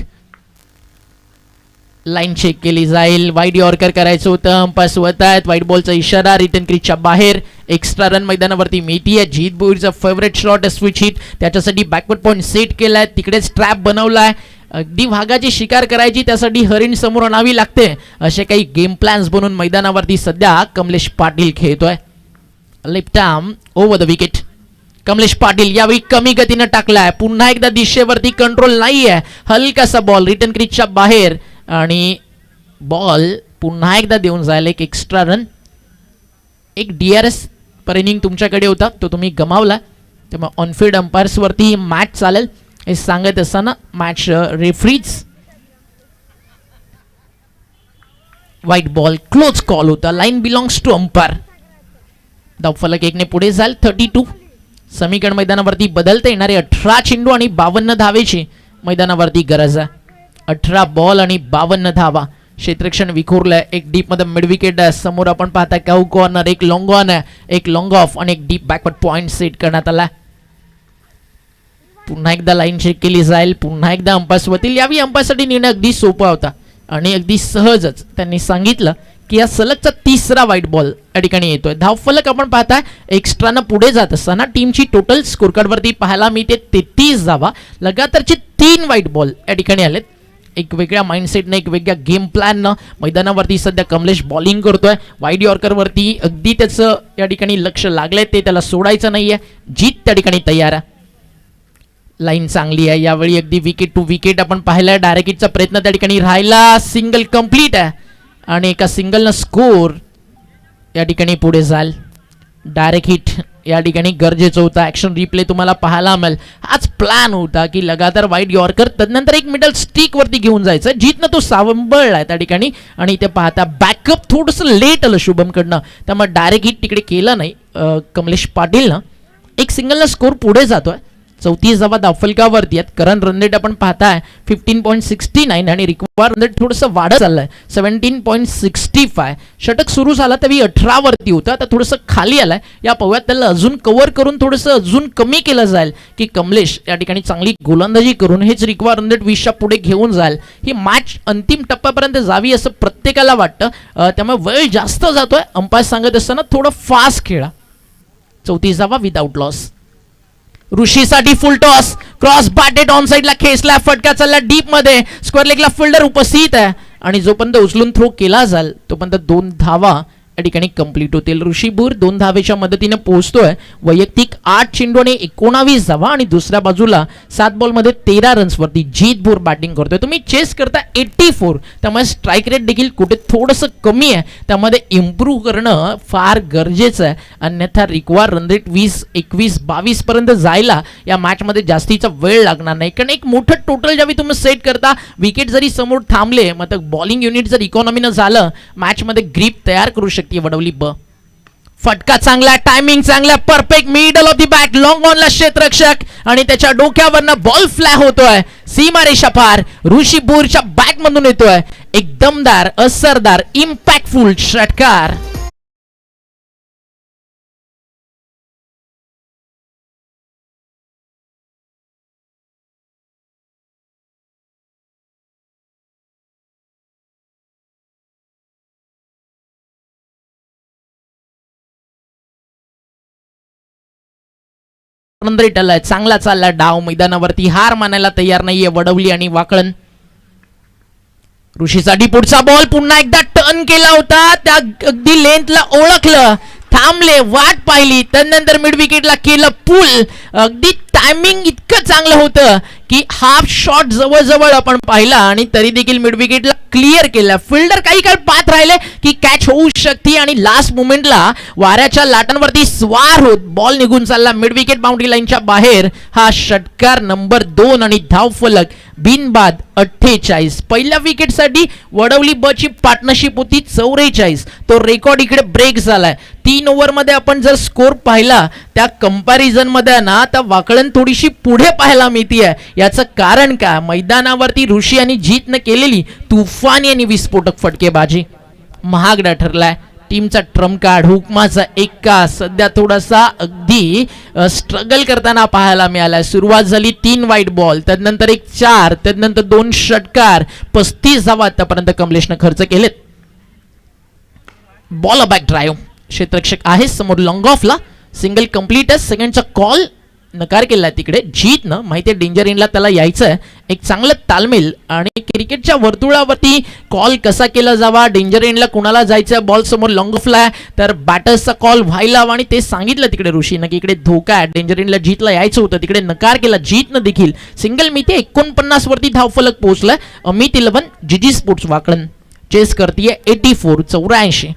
Speaker 3: Line check केली जाईल. वाईड यॉर्कर करायचं होतं, अंपायर स्वतः आहेत. वाईट बॉलचा इशारा, रिटर्न क्रीजच्या बाहेर. एक्स्ट्रा रन मैदानावरती मिळतीये. जीत भोईरचा फेवरेट शॉट स्विच हिट, त्याच्यासाठी बॅकवर्ड पॉईंट सेट केलाय, तिकडेच ट्रॅप बनवलाय. अगदी भागाची शिकार करायची त्यासाठी हरिण समोर आणावी लागते, असे काही गेम प्लॅन्स बनवून मैदानावरती सध्या कमलेश पाटील खेळतोय. Left arm over the wicket. Kamlesh Patil यावेळी कमी गतीनं टाकलाय. पुन्हा एकदा दिशेवरती कंट्रोल नाहीये. हलकासा बॉल रिटर्न क्रीजच्या बाहेर आणि बॉल पुन्हा एकदा देऊन जायला एक एक्स्ट्रा रन. एक DRS पर इनिंग तुमच्याकडे होता, तो तुम्ही गमावला. त्यामुळे ऑनफिल्ड अंपायर्सवरती ही मॅच चालेल हे सांगत असताना match referees white ball close call होता. Line belongs to umpire. धावफलक 1 ने पुढे जाल. 32. समीकरण मैदानावरती बदलता येणारे 18 चेंडू आणि 52 धावेची मैदानावरती गरज आहे. 18 बॉल आणि 52 धावा. क्षेत्रक्षण विखुरलंय. एक डीप मध्ये मिड विकेट आहे. समोर आपण पाहता काऊ कॉर्नर, एक लॉंग ऑन आहे, एक लॉंग ऑफ आणि एक डीप बॅकवर्ड पॉइंट सेट करण्यात आला. पुन्हा एकदा लाईन चेक केली जाईल. पुन्हा एकदा अंपायर्स होतील. यावेळी अंपायरसाठी निर्णय अगदी सोपा होता आणि अगदी सहजच त्यांनी सांगितलं की या सलगचा 3रा व्हाईट बॉल या ठिकाणी येतोय. धावफलक आपण पाहताय एक्स्ट्रानं पुढे जात असताना टीमची टोटल स्कोरकार्डवरती पाहायला मिळते 33 धावा. लगातारचे 3 व्हाईट बॉल या ठिकाणी आलेत. एक वेगळ्या माइंडसेटनं, एक वेगळ्या गेम प्लॅननं मैदानावरती सध्या कमलेश बॉलिंग करतोय. वाईड यॉर्करवरती अगदी त्याचं या ठिकाणी लक्ष लागलंय, ते त्याला सोडायचं नाहीये. जीत त्या ठिकाणी तयार आहे. लाईन चांगली आहे. यावेळी अगदी विकेट टू विकेट आपण पाहिलाय. डायरेक्ट हिटचा प्रयत्न त्या ठिकाणी राहिला. सिंगल कंप्लीट आहे आणि एका सिंगलनं स्कोर या ठिकाणी पुढे जाल. डायरेक्ट हिट या ठिकाणी गरजेचं होतं. ॲक्शन रिप्ले तुम्हाला पाहायला मिळेल. हाच प्लॅन होता की लगातार वाईट यॉर्कर तदनंतर एक मिडल स्टिक वरती घेऊन जायचं. जीतनं तो सांभाळलाय त्या ठिकाणी आणि ते पाहता बॅकअप थोडंसं लेट आलं शुभमकडनं, त्यामुळे डायरेक्ट हिट तिकडे केलं नाही कमलेश पाटीलनं. एक सिंगलला स्कोर पुढे जातोय. 34 धावा धावफलकावरती आहेत. करंट रन रेट आपण पाहताय 15.69 आणि रिक्वायर रन रेट थोडंसं वाढत चाललंय 17.65. षटक सुरू झाला तेव्हा 18 वरती होतं, आता थोडंसं खाली आलाय. या पव्यात त्याला अजून कव्हर करून थोडंसं अजून कमी केलं जाईल की कमलेश या ठिकाणी चांगली गोलंदाजी करून हेच रिक्वायर रन रेट 20च्या पुढे घेऊन जाईल. ही मॅच अंतिम टप्प्यापर्यंत जावी असं प्रत्येकाला वाटतं, त्यामुळे वेळ जास्त जातोय. अंपायर सांगत असताना थोडं फास्ट खेळा. 34 धावा विदाउट लॉस. ऋषीसाठी full toss, cross batted on साइडला खेचला, फटका चालला डीप मध्ये. स्क्वेअर लेगला फिल्डर उपस्थित आहे आणि जोपर्यंत उचलून थ्रो केला जाईल तोपर्यंत 2 धावा या ठिकाणी कंप्लीट होतील. ऋषीपूर 2 धावेच्या मदतीने पोहोचतोय. वैयक्तिक 8 चेंडू आणि 19 धावा आणि दुसऱ्या बाजूला 7 बॉलमध्ये 13 रन्सवरती जीतभूर बॅटिंग करतोय. तुम्ही चेस करता 84, त्यामुळे स्ट्राईक रेट देखील कुठे थोडंसं कमी आहे, त्यामध्ये इम्प्रूव्ह करणं फार गरजेचं आहे. अन्यथा रिक्वायर रन रेट 20, 21, 22 पर्यंत जायला या मॅचमध्ये जास्तीचा वेळ लागणार नाही. कारण एक मोठं टोटल ज्यावेळी तुम्ही सेट करता, विकेट जरी समोर थांबले मग बॉलिंग युनिट जर इकॉनॉमीनं झालं, मॅचमध्ये ग्रीप तयार करू शकते वडवली ब. फटका चांगला, टायमिंग चांगला, perfect middle of the bat, long ऑनला क्षेत्ररक्षक आणि त्याच्या डोक्यावरनं बॉल फ्लॅग होतोय सीमारेषा पार. ऋषीपूरच्या बॅट मधून येतोय एक दमदार, असरदार, इम्पॅक्टफुल षटकार. रन रेट आलाय, चांगला चालला डाव. मैदानावरती हार मानायला तयार नाहीये वडवली आणि वाकळण. ऋषीसाठी पुढचा बॉल पुन्हा एकदा टर्न केला होता, त्या अगदी लेंथला ओळखलं, थांबले, वाट पाहिली, त्यानंतर मिड विकेटला केलं पुल. अगदी टायमिंग इतकं चांगलं होतं की हाफ शॉट जवळजवळ आपण पाहिला आणि तरी देखील मिड विकेटला क्लिअर केला. फिल्डर काही काळ पाहत राहिले की कॅच होऊ शकते आणि लास्ट मोमेंटला वाऱ्याच्या लाटांवरती स्वार होत बॉल निघून चालला मिड विकेट बाउंड्री लाईनच्या बाहेर. हा षटकार नंबर 2 आणि धाव फलक बिनबाद 48. पहिल्या विकेटसाठी वडवली ब ची पार्टनरशिप होती 44. तो रेकॉर्ड इकडे ब्रेक झालाय. 3 ओव्हरमध्ये आपण जर स्कोर पाहिला त्या कंपॅरिझन मध्ये ना, तर वाकळण थोडीशी पुढे पाहायला मिळतीये. याचं कारण काय? मैदानावरती ऋषी आणि जीतनं केलेली तुफानी आणि विस्फोटक फटकेबाजी महागडा ठरलाय. टीमचा ट्रम्प कार्ड हुकमाचा एक्का सध्या थोडासा अगदी स्ट्रगल करताना पाहायला मिळाला. सुरुवात झाली 3 वाईट बॉल, त्यानंतर एक 4, त्यानंतर 2 षटकार, 35 धावा आतापर्यंत कमलेशनं खर्च केलेत. बॉल बॅक ड्राईव्ह, क्षेत्ररक्षक आहे समोर लॉंग ऑफला, सिंगल कंप्लीट आहे. सेकंडचा कॉल नकार केला तिकडे जीतनं. माहिती आहे डेंजर इनला त्याला यायचंय. एक चांगलं तालमेल आणि क्रिकेटच्या वर्तुळावरती कॉल कसा केला जावा, डेंजर इनला कुणाला जायचं, बॉल समोर लॉंग ऑफला तर बॅटर्सचा कॉल व्हायला हवा आणि ते सांगितलं तिकडे ऋषीनं की इकडे धोका आहे. डेंजर इनला जीतला यायचं होतं, तिकडे नकार केला जीतनं देखील. सिंगल मिती 49 वरती धावफलक पोहोचलाय. अमित 11 जीजी स्पोर्ट्स वाकळण चेस करतीये 84, 84.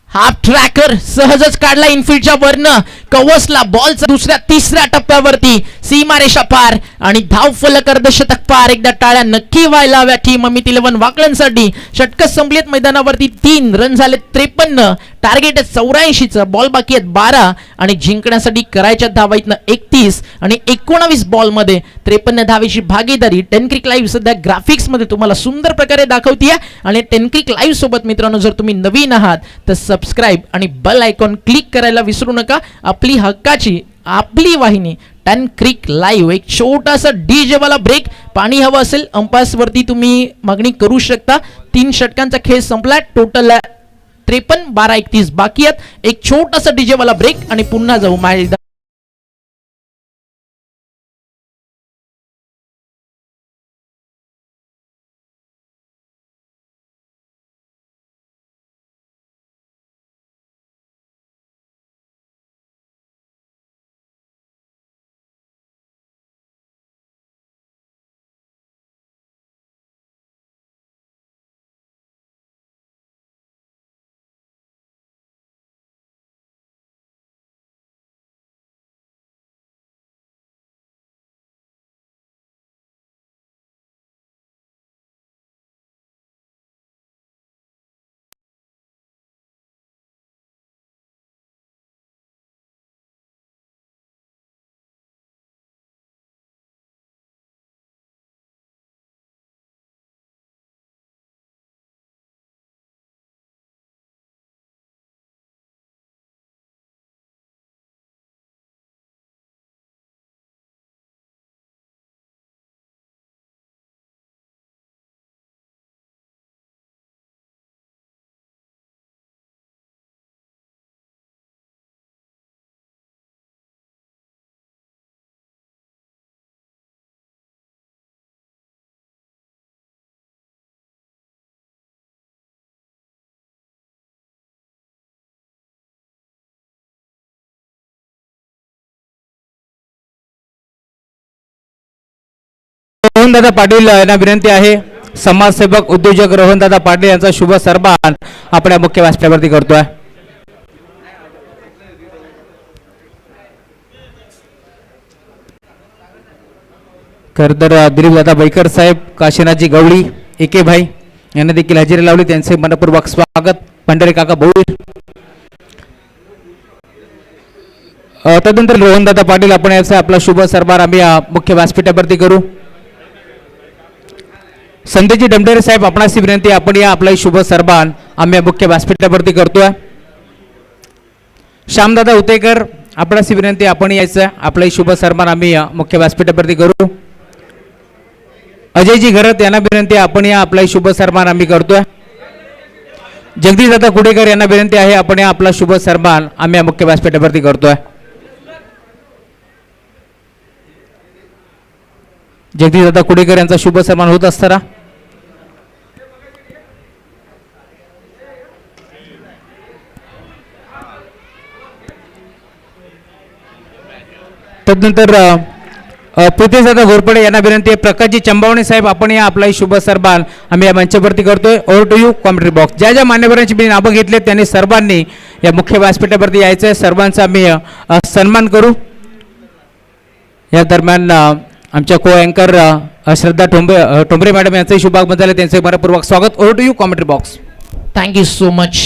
Speaker 3: हाफ ट्रॅकर सहजच काढला इनफिल्डच्या वरनं, कवसला बॉलचा दुसऱ्या तिसऱ्या टप्प्यावरती सीमारेषा पार आणि धाव फलक अर्धशतक पार. एकदा टाळ्या नक्की व्हायला हव्या टीम अमित 11 वाकळणसाठी. षटकं संपलीत मैदानावरती. 3 रन झाले 53, टार्गेट आहे 84चं, बॉल बाकी आहेत 12 आणि जिंकण्यासाठी करायच्या धावा इथनं 31 आणि 19 बॉलमध्ये 53 धावेची भागीदारी. 10 क्रिक लाईव्ह सध्या ग्राफिक्स मध्ये तुम्हाला सुंदर प्रकारे दाखवतीये आणि 10 क्रिक लाईव्ह सोबत मित्रांनो जर तुम्ही नवीन आहात तर सबस्क्राईब आणि बेल आयकॉन क्लिक करायला विसरू नका. आपली हक्काची आपली वाहिनी 10 क्रिक लाईव्ह. एक छोटासा डीजे वाला ब्रेक, पाणी हवं असेल अंपायर्स वरती तुम्ही मागणी करू शकता. 3 षटकांचा खेळ संपला, टोटल 53, 12, 31 बाकी आहेत. एक छोटासा डीजे वाला ब्रेक आणि पुन्हा जाऊ माझ्या
Speaker 2: रोहनदादा पाटील यांना विनंती आहे, समाजसेवक उद्योजक रोहनदादा पाटील यांचा शुभ सन्मान आपण या मुख्य व्यासपीठावरती करतोय. खरं तर दिलीपदादा बैकर साहेब, काशीनाथजी गवळी, एके भाई यांना देखील हजेरी लावली, त्यांचे मनपूर्वक स्वागत. पंढरे काका भोईर, तदनंतर रोहनदादा पाटील आपण याचा आपला शुभ सन्मान आम्ही या मुख्य व्यासपीठावरती करू. संदेशजी डमडेरे साहेब, आपणास विनंती, आपण या आपला शुभ सन्मान आम्ही या मुख्य व्यासपीठावरती करतोय. श्यामदादा उतेकर, आपणास विनंती, आपण यायचं आपला शुभ सन्मान आम्ही या मुख्य व्यासपीठावरती करू. अजयजी घरत यांना विनंती, आपण या आपला शुभ सन्मान आम्ही करतोय. जगदीशदादा कुडेकर यांना विनंती आहे, आपण या आपला शुभ सन्मान आम्ही या मुख्य व्यासपीठावरती करतोय. जगदीशदादा कुडेकर यांचा शुभ सन्मान होत असताना तदनंतर प्रितेशदादा घोरपडे यांना विनंती आहे, प्रकाशजी चंबावणे साहेब, आपण या आपला शुभ सन्मान आम्ही या मंचावरती करतोय. Over to you commentary box. ज्या ज्या मान्यवरांची मी नावं घेतले त्यांनी सर्वांनी या मुख्य व्यासपीठावरती यायचं आहे. सर्वांचा आम्ही सन्मान करू. या दरम्यान आमच्या को अँकर श्रद्धा ठोंबरे मॅडम यांचंही शुभागमन झालं, त्यांचे मनपूर्वक स्वागत. Over to you commentary box.
Speaker 3: Thank you so much.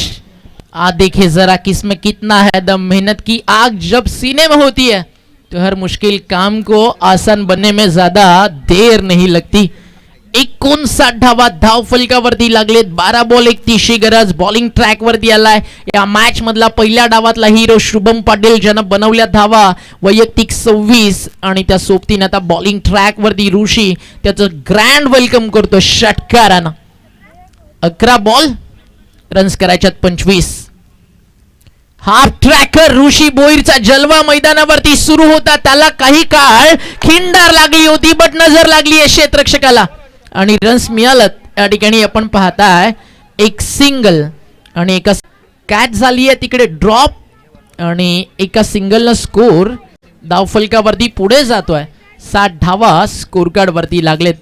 Speaker 3: आज देखिए जरा किसमें कितना है दम. मेहनत की आग जब सीने में होती है तो हर मुश्किल काम को आसान बनने में ज्यादा देर नहीं लगती. 59 धावा धावफलकावरती लागलेत. 12 बॉल 31 गरज. बॉलिंग ट्रॅक वरती आलाय. या मॅच मधला पहिल्या डावातला हिरो शुभम पाटील ज्यानं बनवल्या धावा वैयक्तिक 26 आणि त्या सोबतीने आता बॉलिंग ट्रॅक वरती ऋषी त्याचं ग्रँड वेलकम करतो षटकारानं. 11 बॉल रन्स करायच्यात 25. हाफ ट्रॅकर ऋषी बोईरचा जलवा मैदानावरती सुरू होता. त्याला काही काळ खिंडार लागली होती, बट नजर लागली आहे क्षेत्ररक्षकाला आणि रन्स मिळालत. या ठिकाणी आपण पाहताय एक सिंगल आणि एका कॅच झाली आहे तिकडे ड्रॉप आणि एका सिंगलनं स्कोर धावफलकावरती पुढे जातोय. 60 धावा स्कोर कार्ड वरती लागलेत.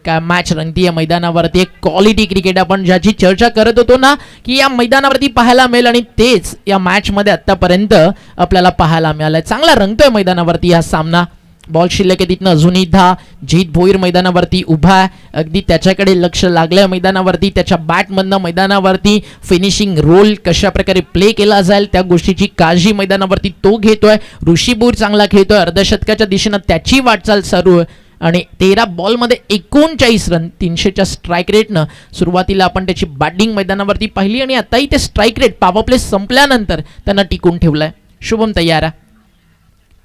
Speaker 3: काय मॅच रंगती या मैदानावरती. एक क्वालिटी क्रिकेट आपण ज्याची चर्चा करत होतो ना की या मैदानावरती पाहायला मिळेल आणि तेच या मॅच मध्ये आतापर्यंत आपल्याला पाहायला मिळालंय. चांगला रंगतोय मैदानावरती हा सामना. बॉल शिल्लक आहे तिथनं अजूनही 10. जीत भोईर मैदानावरती उभा आहे. अगदी त्याच्याकडे लक्ष लागलंय मैदानावरती. त्याच्या बॅटमधनं मैदानावरती फिनिशिंग रोल कशा प्रकारे प्ले केला जाईल त्या गोष्टीची काळजी मैदानावरती तो घेतोय. ऋषी बोईर चांगला खेळतोय. अर्धशतकाच्या दिशेनं त्याची वाटचाल चालू आहे आणि 13 बॉलमध्ये 39 रन 300च्या स्ट्राईक रेटनं सुरुवातीला आपण त्याची बॅटिंग मैदानावरती पाहिली आणि आताही ते स्ट्राईक रेट पॉवर प्ले संपल्यानंतर त्यांना टिकून ठेवलाय. शुभम तयार.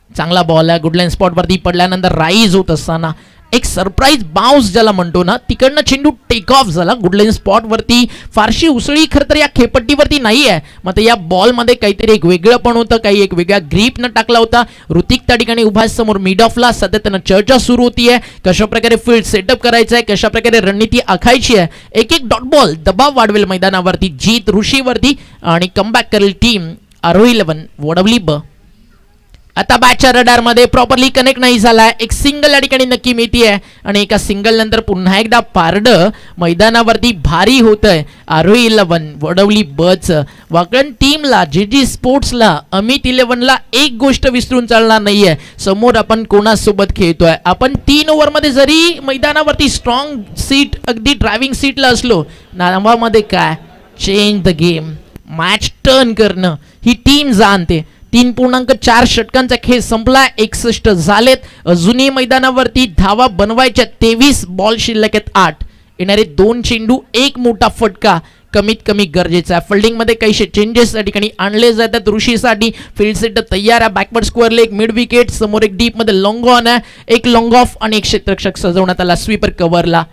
Speaker 3: चांगला बॉल आहे. गुडलाईन स्पॉट वरती पडल्यानंतर राईज होत असताना एक सरप्राईज बाउन्स ज्याला म्हणतो ना तिकडनं चेंडू टेक ऑफ झाला. गुडलाईन स्पॉट वरती फारशी उसळी खरं तर या खेपट्टीवरती नाही आहे. मग या बॉलमध्ये काहीतरी एक वेगळं पण होतं. काही एक वेगळ्या ग्रीपनं टाकला होता. ऋतिक त्या ठिकाणी उभा समोर मिड ऑफला. सध्या त्यांना चर्चा सुरू होतीये कशा प्रकारे फील्ड सेटअप करायचं आहे, कशा प्रकारे रणनीती आखायची आहे. एक एक डॉट बॉल दबाव वाढवेल मैदानावरती जीत ऋषीवरती आणि कमबॅक करेल टीम आरोही 11 वडवली ब. आता बॅटच्या रडार मध्ये प्रॉपरली कनेक्ट नाही झालाय. एक सिंगल या ठिकाणी नक्की मिळतीये आणि एका सिंगल नंतर पुन्हा एकदा पारड मैदानावरती भारी होतंय आरोही 11 वडवली बच. वाकण टीमला जी स्पोर्ट्सला अमित 11ला एक गोष्ट विसरून चालणार नाहीये. समोर आपण कोणासोबत खेळतोय. आपण 3 ओव्हरमध्ये जरी मैदानावरती स्ट्रॉंग सीट अगदी ड्रायव्हिंग सीटला असलो नावामध्ये काय change the game match turn करणं ही टीम जाणते. 3.4 षटकांचा खेळ संपला. 61 झालेत. अजूनही मैदानावरती धावा बनवायच्या 23 बॉल शिल्लक आहेत 8. येणारे 2 चेंडू 1 मोठा फटका कमीत कमी गरजेचा आहे. फिल्डिंग मध्ये काही चेंजेस या ठिकाणी आणले जातात. ऋषीसाठी फील्ड सेट तयार आहे. Backward square leg mid wicket समोर एक डीप मध्ये लॉंग ऑन आहे. एक लॉंग ऑफ आणि एक क्षेत्ररक्षक सजवण्यात आला स्वीपर कव्हरला.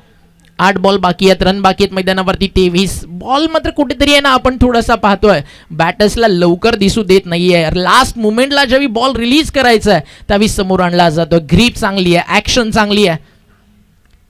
Speaker 3: 8 बॉल बाकी आहेत. रन बाकी आहेत मैदानावरती 23. बॉल मात्र कुठेतरी आहे ना आपण थोडासा पाहतोय बॅटर्सला लवकर दिसू देत नाहीये. लास्ट मुमेंटला जेव्हा बॉल रिलीज करायचा आहे त्यावेळी समोर आणला जातो. ग्रीप चांगली आहे. ऍक्शन चांगली आहे.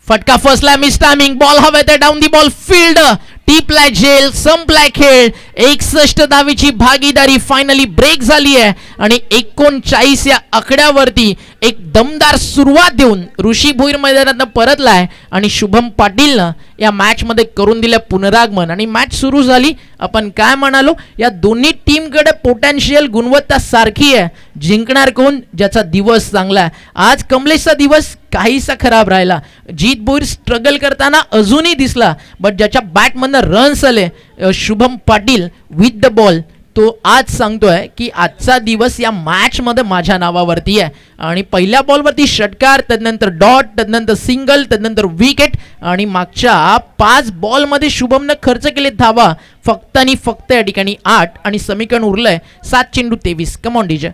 Speaker 3: फटका फसला. Miss timing. बॉल हवे तर डाऊन दी बॉल फील्ड टीपलाय झेल संपलाय खेळ. 61 धावेची भागीदारी फायनली ब्रेक झाली आहे आणि 39 या आकड्यावरती एक दमदार सुरुवात देऊन ऋषी भोईर मैदानात परतलाय आणि शुभम पाटीलनं या मॅच मध्ये करून दिलं पुनरागमन आणि मॅच सुरू झाली. आपण काय म्हणालो, या दोन्ही टीमकडे पोटेन्शियल गुणवत्ता सारखी आहे. जिंकणार कोण, ज्याचा दिवस चांगला आहे. आज कमलेशचा दिवस काहीसा खराब राहिला. जीत भोईर स्ट्रगल करताना अजूनही दिसला, बट ज्याच्या बॅटमधनं रन्स आले Shubham Patil with the ball, तो आज सांगतोय की आजचा दिवस या मॅच मध्ये माझ्या नावावरती आहे. आणि पहिल्या बॉलवरती षटकार, त्यानंतर डॉट, त्यानंतर सिंगल, त्यानंतर विकेट आणि मागच्या 5 बॉलमध्ये शुभमनं खर्च केले धावा फक्त आणि फक्त या ठिकाणी 8 आणि समीकरण उरलंय 7 चेंडू 23. Come on DJ.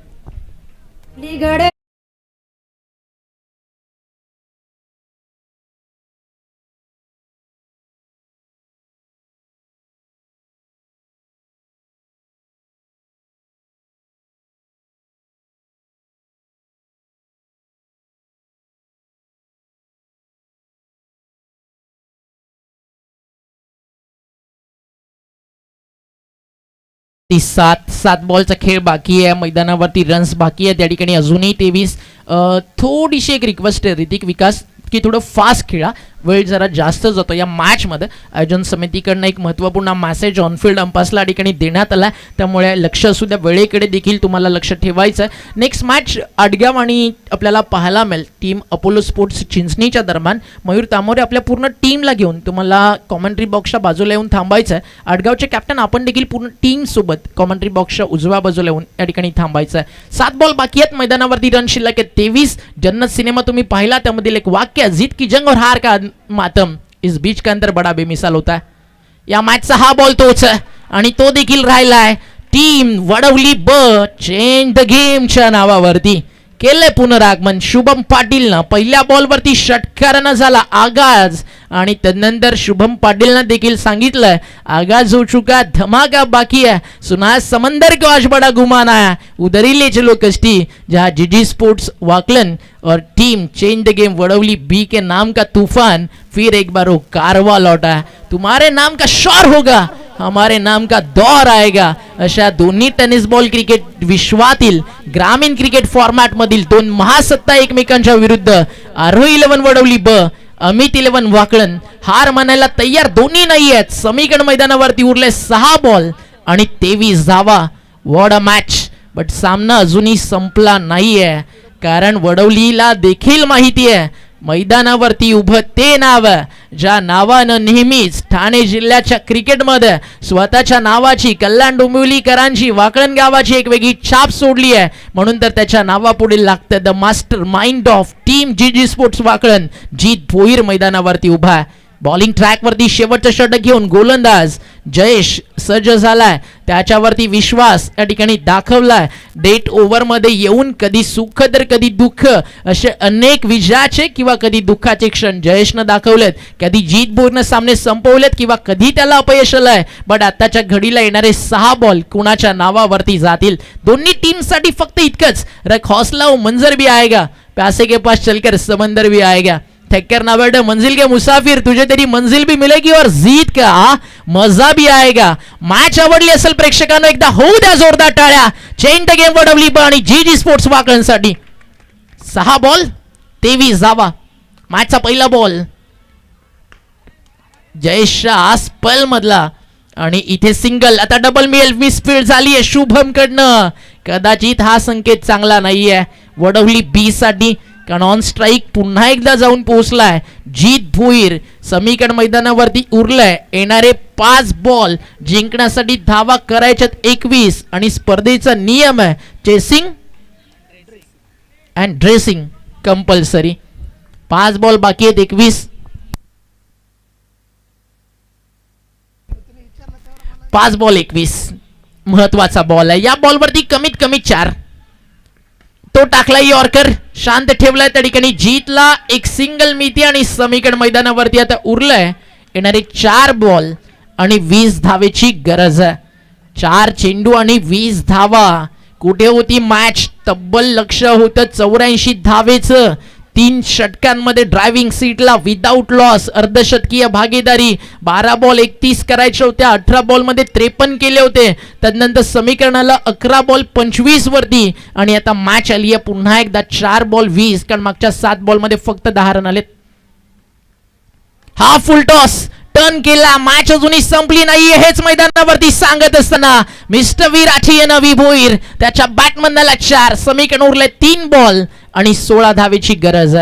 Speaker 3: ती 7 बॉलचा खेळ बाकी आहे. मैदानावरती रन्स बाकी आहे त्या ठिकाणी अजूनही 23. थोडीशी एक रिक्वेस्ट आहे ऋतिक विकास की थोडं फास्ट खेळा, वेळ जरा जास्त जातो या मॅचमध्ये. आयोजन समितीकडनं एक महत्त्वपूर्ण मेसेज ऑनफिल्ड अंपायर्सला ठिकाणी देण्यात आला, त्यामुळे लक्ष असू द्या, वेळेकडे देखील तुम्हाला लक्ष ठेवायचं आहे. नेक्स्ट मॅच आडगाव आणि आपल्याला पाहायला मिळेल टीम अपोलो स्पोर्ट्स चिंचणीच्या दरम्यान. मयूर तामोरे आपल्या पूर्ण टीमला घेऊन तुम्हाला कॉमेंट्री बॉक्सच्या बाजूला येऊन थांबायचं आहे. आडगावचे कॅप्टन आपण देखील पूर्ण टीम सोबत कॉमेंट्री बॉक्सच्या उजव्या बाजूला येऊन या ठिकाणी थांबायचं आहे. 7 बॉल बाकी आहेत मैदानावरती, रन शिल्लक आहे 23. जन्नत सिनेमा तुम्ही पाहिला, त्यामधील एक वाक्य, जीत की जंग और हार का मातम इस बीच के अंदर बड़ा बेमिसाल होता है. या मॅचचा हा बॉल तोच आहे आणि तो देखील राहिलाय. टीम वडवली ब चेंज द गेमच्या नावावरती केलंय पुनरागमन. शुभम पाटीलनं पहिल्या बॉलवरती षटकारानं झाला आगाज आणि त्यानंतर शुभम पाटीलनं देखील सांगितलंय आगाज हो चुका, धमाका बाकी है, सुना समंदर को आज बड़ा गुमान आया, उधर ही ले चलो कश्ती. जहां जीजी स्पोर्ट्स वाकलन और team change the game Wadavali B के नाम का तूफान फिर एक बार वो कारवा लौटा है. तुम्हारे नाम का शौर होगा, हमारे नाम का दौर आएगा. अशा दोन्ही टेनिस बॉल क्रिकेट विश्वातील ग्रामीण क्रिकेट फॉर्मॅट मधील 2 महासत्ता एकमेकांच्या विरुद्ध आरोही 11 वडवली ब, अमित 11 वाकलन हार मानायला तयार दोन्ही नाही आहेत. समीकरण मैदानावरती उरले 6 बॉल आणि 23 धावा. What a match. बट सामना अजूनही संपला नाहीये, कारण वडवलीला देखील माहिती आहे मैदानावरती उभं ते नाव ज्या नावानं नेहमीच ठाणे जिल्ह्याच्या क्रिकेटमध्ये स्वतःच्या नावाची, कल्याण डोंबिवलीकरांची, वाकळण गावाची एक वेगळी छाप सोडली आहे. म्हणून तर त्याच्या नावापुढे लागतं the master mind of team जीजी स्पोर्ट्स वाकळण. जीत भोईर मैदानावरती उभा आहे. बॉलिंग ट्रॅकवरती शेवटचं षटक घेऊन गोलंदाज जयेश सज्ज झालाय, त्याच्यावरती विश्वास या ठिकाणी दाखवलाय. डेट ओव्हरमध्ये येऊन कधी सुख तर कधी दुःख असे अनेक विजयाचे किंवा कधी दुःखाचे क्षण जयेशनं दाखवलेत. कधी जीत भोईरनं सामने संपवलेत किंवा कधी त्याला अपयश आलंय. बट आताच्या घडीला येणारे 6 बॉल कुणाच्या नावावरती जातील, दोन्ही टीमसाठी फक्त इतकंच, रख हौसला वो मंजर भी आएगा, प्यासे के पास चलकर समंदर भी आएगा. थक्कर ना बैठे मंजिल के मुसाफिर, तुझे तेरी मंजिल भी मिलेगी और जीत का मजा भी आएगा. मॅच आवडली असेल प्रेक्षकांनो, एकदा होऊ द्या जोरदार टाळ्या. चेंज द गेम वडवली ब आणि जीजी स्पोर्ट्स वाकळणसाठी 6 बॉल 23 धावा. मॅचचा पहिला बॉल जयेशच्या आसपल मधला आणि इथे सिंगल. आता डबल मिसफील्ड झाली आहे शुभम कडनं. कदाचित हा संकेत चांगला नाहीये वडवली बी साठी, कारण ऑन स्ट्राईक पुन्हा एकदा जाऊन पोहोचलाय जीत भोईर. समीकरण मैदानावरती उरलाय. येणारे 5 बॉल जिंकण्यासाठी धावा करायच्यात 21 आणि स्पर्धेचा नियम आहे chasing and dressing compulsory. 5 ball बाकी आहेत 21. 5 बॉल 21 महत्वाचा बॉल आहे. या बॉलवरती कमीत कमी 4. तो टाकला यॉर्कर, शांत ठेवलाय त्या ठिकाणी. जीतला एक सिंगल मिती आणि समीकरण मैदानावरती आता उरलाय येणारे 4 बॉल आणि 20 धावेची गरज आहे. 4 चेंडू आणि 20 धावा. कुठे होती मॅच? तब्बल लक्ष होतं 84 धावेचं. 3 षटकांमध्ये ड्रायव्हिंग सीटला विदाऊट लॉस अर्धशतकीय भागीदारी. 12 बॉल 31 करायचे होते, 18 बॉल मध्ये 53 केले होते. त्यानंतर समीकरणाला 11 बॉल 25 वरती आणि आता मॅच आली आहे पुन्हा एकदा 4 बॉल 20, कारण मागच्या 7 बॉल मध्ये फक्त 10 रन आलेत. हा फुल टॉस टर्न केला, मॅच अजूनही संपली नाहीये हेच मैदानावरती सांगत असताना मिस्टर विराठी नवी भोईर त्याच्या बॅटमनला 4, समीकरण उरले 3 बॉल आणि 16 धावेची गरज.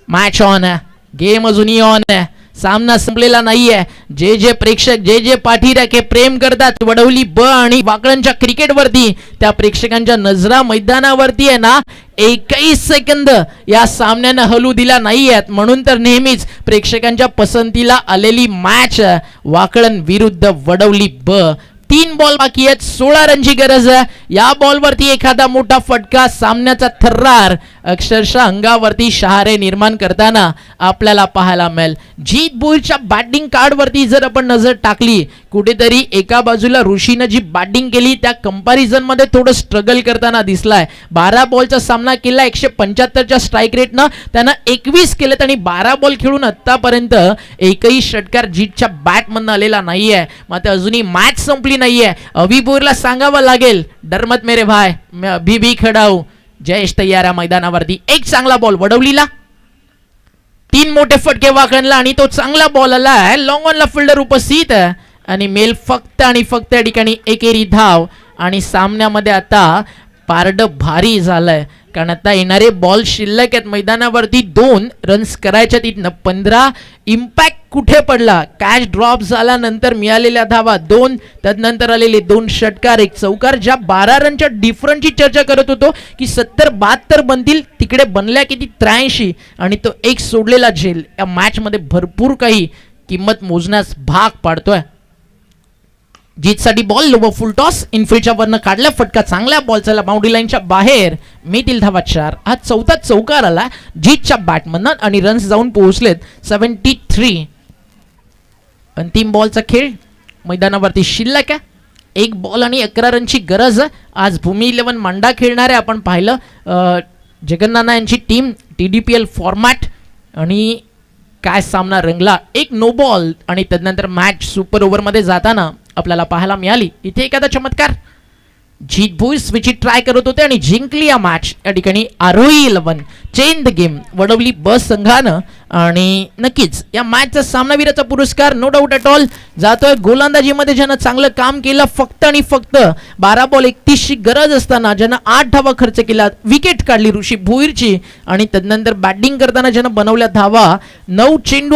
Speaker 3: मॅच ऑन आहे, गेम अजूनही ऑन आहे, सामना संपलेला नाहीये. जे प्रेक्षक जे पाठीराखे प्रेम करतात वडवली ब आणि वाकळणच्या क्रिकेटवरती, त्या प्रेक्षकांच्या नजरा मैदानावरती आहे ना, एकही सेकंद या सामन्यानं हलू दिला नाहीयेत. म्हणून तर नेहमीच प्रेक्षकांच्या पसंतीला आलेली मॅच वाकळण विरुद्ध वडवली ब. 3 बॉल बाकी आहेत, 16 रनची गरज आहे. या बॉलवरती एखादा मोठा फटका सामन्याचा थर्रार अक्षरशः अंगावरती शहारे निर्माण करताना आपल्याला पाहायला मिळेल. जीत भोईरच्या बॅटिंग कार्डवरती जर आपण नजर टाकली, कुठेतरी एका बाजूला ऋषीनं जी बॅटिंग केली त्या कंपॅरिझन मध्ये थोडं स्ट्रगल करताना दिसलाय. 12 बॉलचा सामना केला, 175च्या स्ट्राईक रेटनं त्यानं 21 केलेत आणि 12 बॉल खेळून आतापर्यंत एकही षटकार जीतच्या बॅटमधनं आलेला नाहीये. मात्र अजूनही मॅच संपली नाहीये. अवी भोईरला सांगावं लागेल, डरमत मेरे भाई मैं अभी भी खडा हूं. जयेश तयार आहे मैदानावरती. एक चांगला बॉल वडवलीला, 3 मोठे फटके वाकणला आणि तो चांगला बॉल आलाय. लॉंग ऑनला फिल्डर उपस्थित आहे आणि मेल फक्त आणि फक्त या ठिकाणी एकेरी धाव. आणि सामन्यामध्ये आता पारड भारी झालंय, कारण आता येणारे बॉल शिल्लक आहेत मैदानावरती. 2 रन्स करायच्या, तिथनं 15. इम्पॅक्ट कुठे पडला, कॅच ड्रॉप झाल्यानंतर मिळालेल्या धावा 2, त्यानंतर आलेले 2 षटकार 1 चौकार. ज्या 12 रनच्या डिफरन्सची चर्चा करत होतो की 70-72 बनतील, तिकडे बनल्या किती 83 आणि तो एक सोडलेला झेल या मॅच मध्ये भरपूर काही किंमत मोजण्यास भाग पाडतोय. जीतसाठी बॉल लो फुल टॉस इनफिल्डच्या वरनं काढला फटका, चांगल्या बॉल चला बाउंड्री लाईनच्या बाहेर, मिळतील धावा 4. हा 4था चौकार आला जीतच्या बॅटमधनं आणि रन्स जाऊन पोहोचलेत 73. अंतिम बॉलचा खेळ मैदानावरती शिल्लक आहे, 1 बॉल आणि 11 रनची गरज. आज भूमी 11 मांडा खेळणारे आपण पाहिलं जगन्नाना यांची टीम TDPL फॉर्मॅट आणि काय सामना रंगला. 1 नो बॉल आणि त्यानंतर मॅच सुपर ओव्हरमध्ये जाताना आपल्याला पाहायला मिळाली. इथे एखादा चमत्कार, जीत भोईर स्विच ट्राय करत होते आणि जिंकली या मॅच. या ठिकाणी आरोही 11 चेंज द गेम वडवली बस संघानं. आणि नक्कीच या मॅचचा सामनावीराचा पुरस्कार नो डाऊट ॲट ऑल जातोय गोलंदाजीमध्ये ज्यानं चांगलं काम केलं. फक्त आणि फक्त 12 बॉल 31ची गरज असताना ज्यानं 8 धावा खर्च केला, विकेट काढली ऋषी भोईरची. आणि त्यानंतर बॅटिंग करताना ज्यानं बनवल्या धावा 9 चेंडू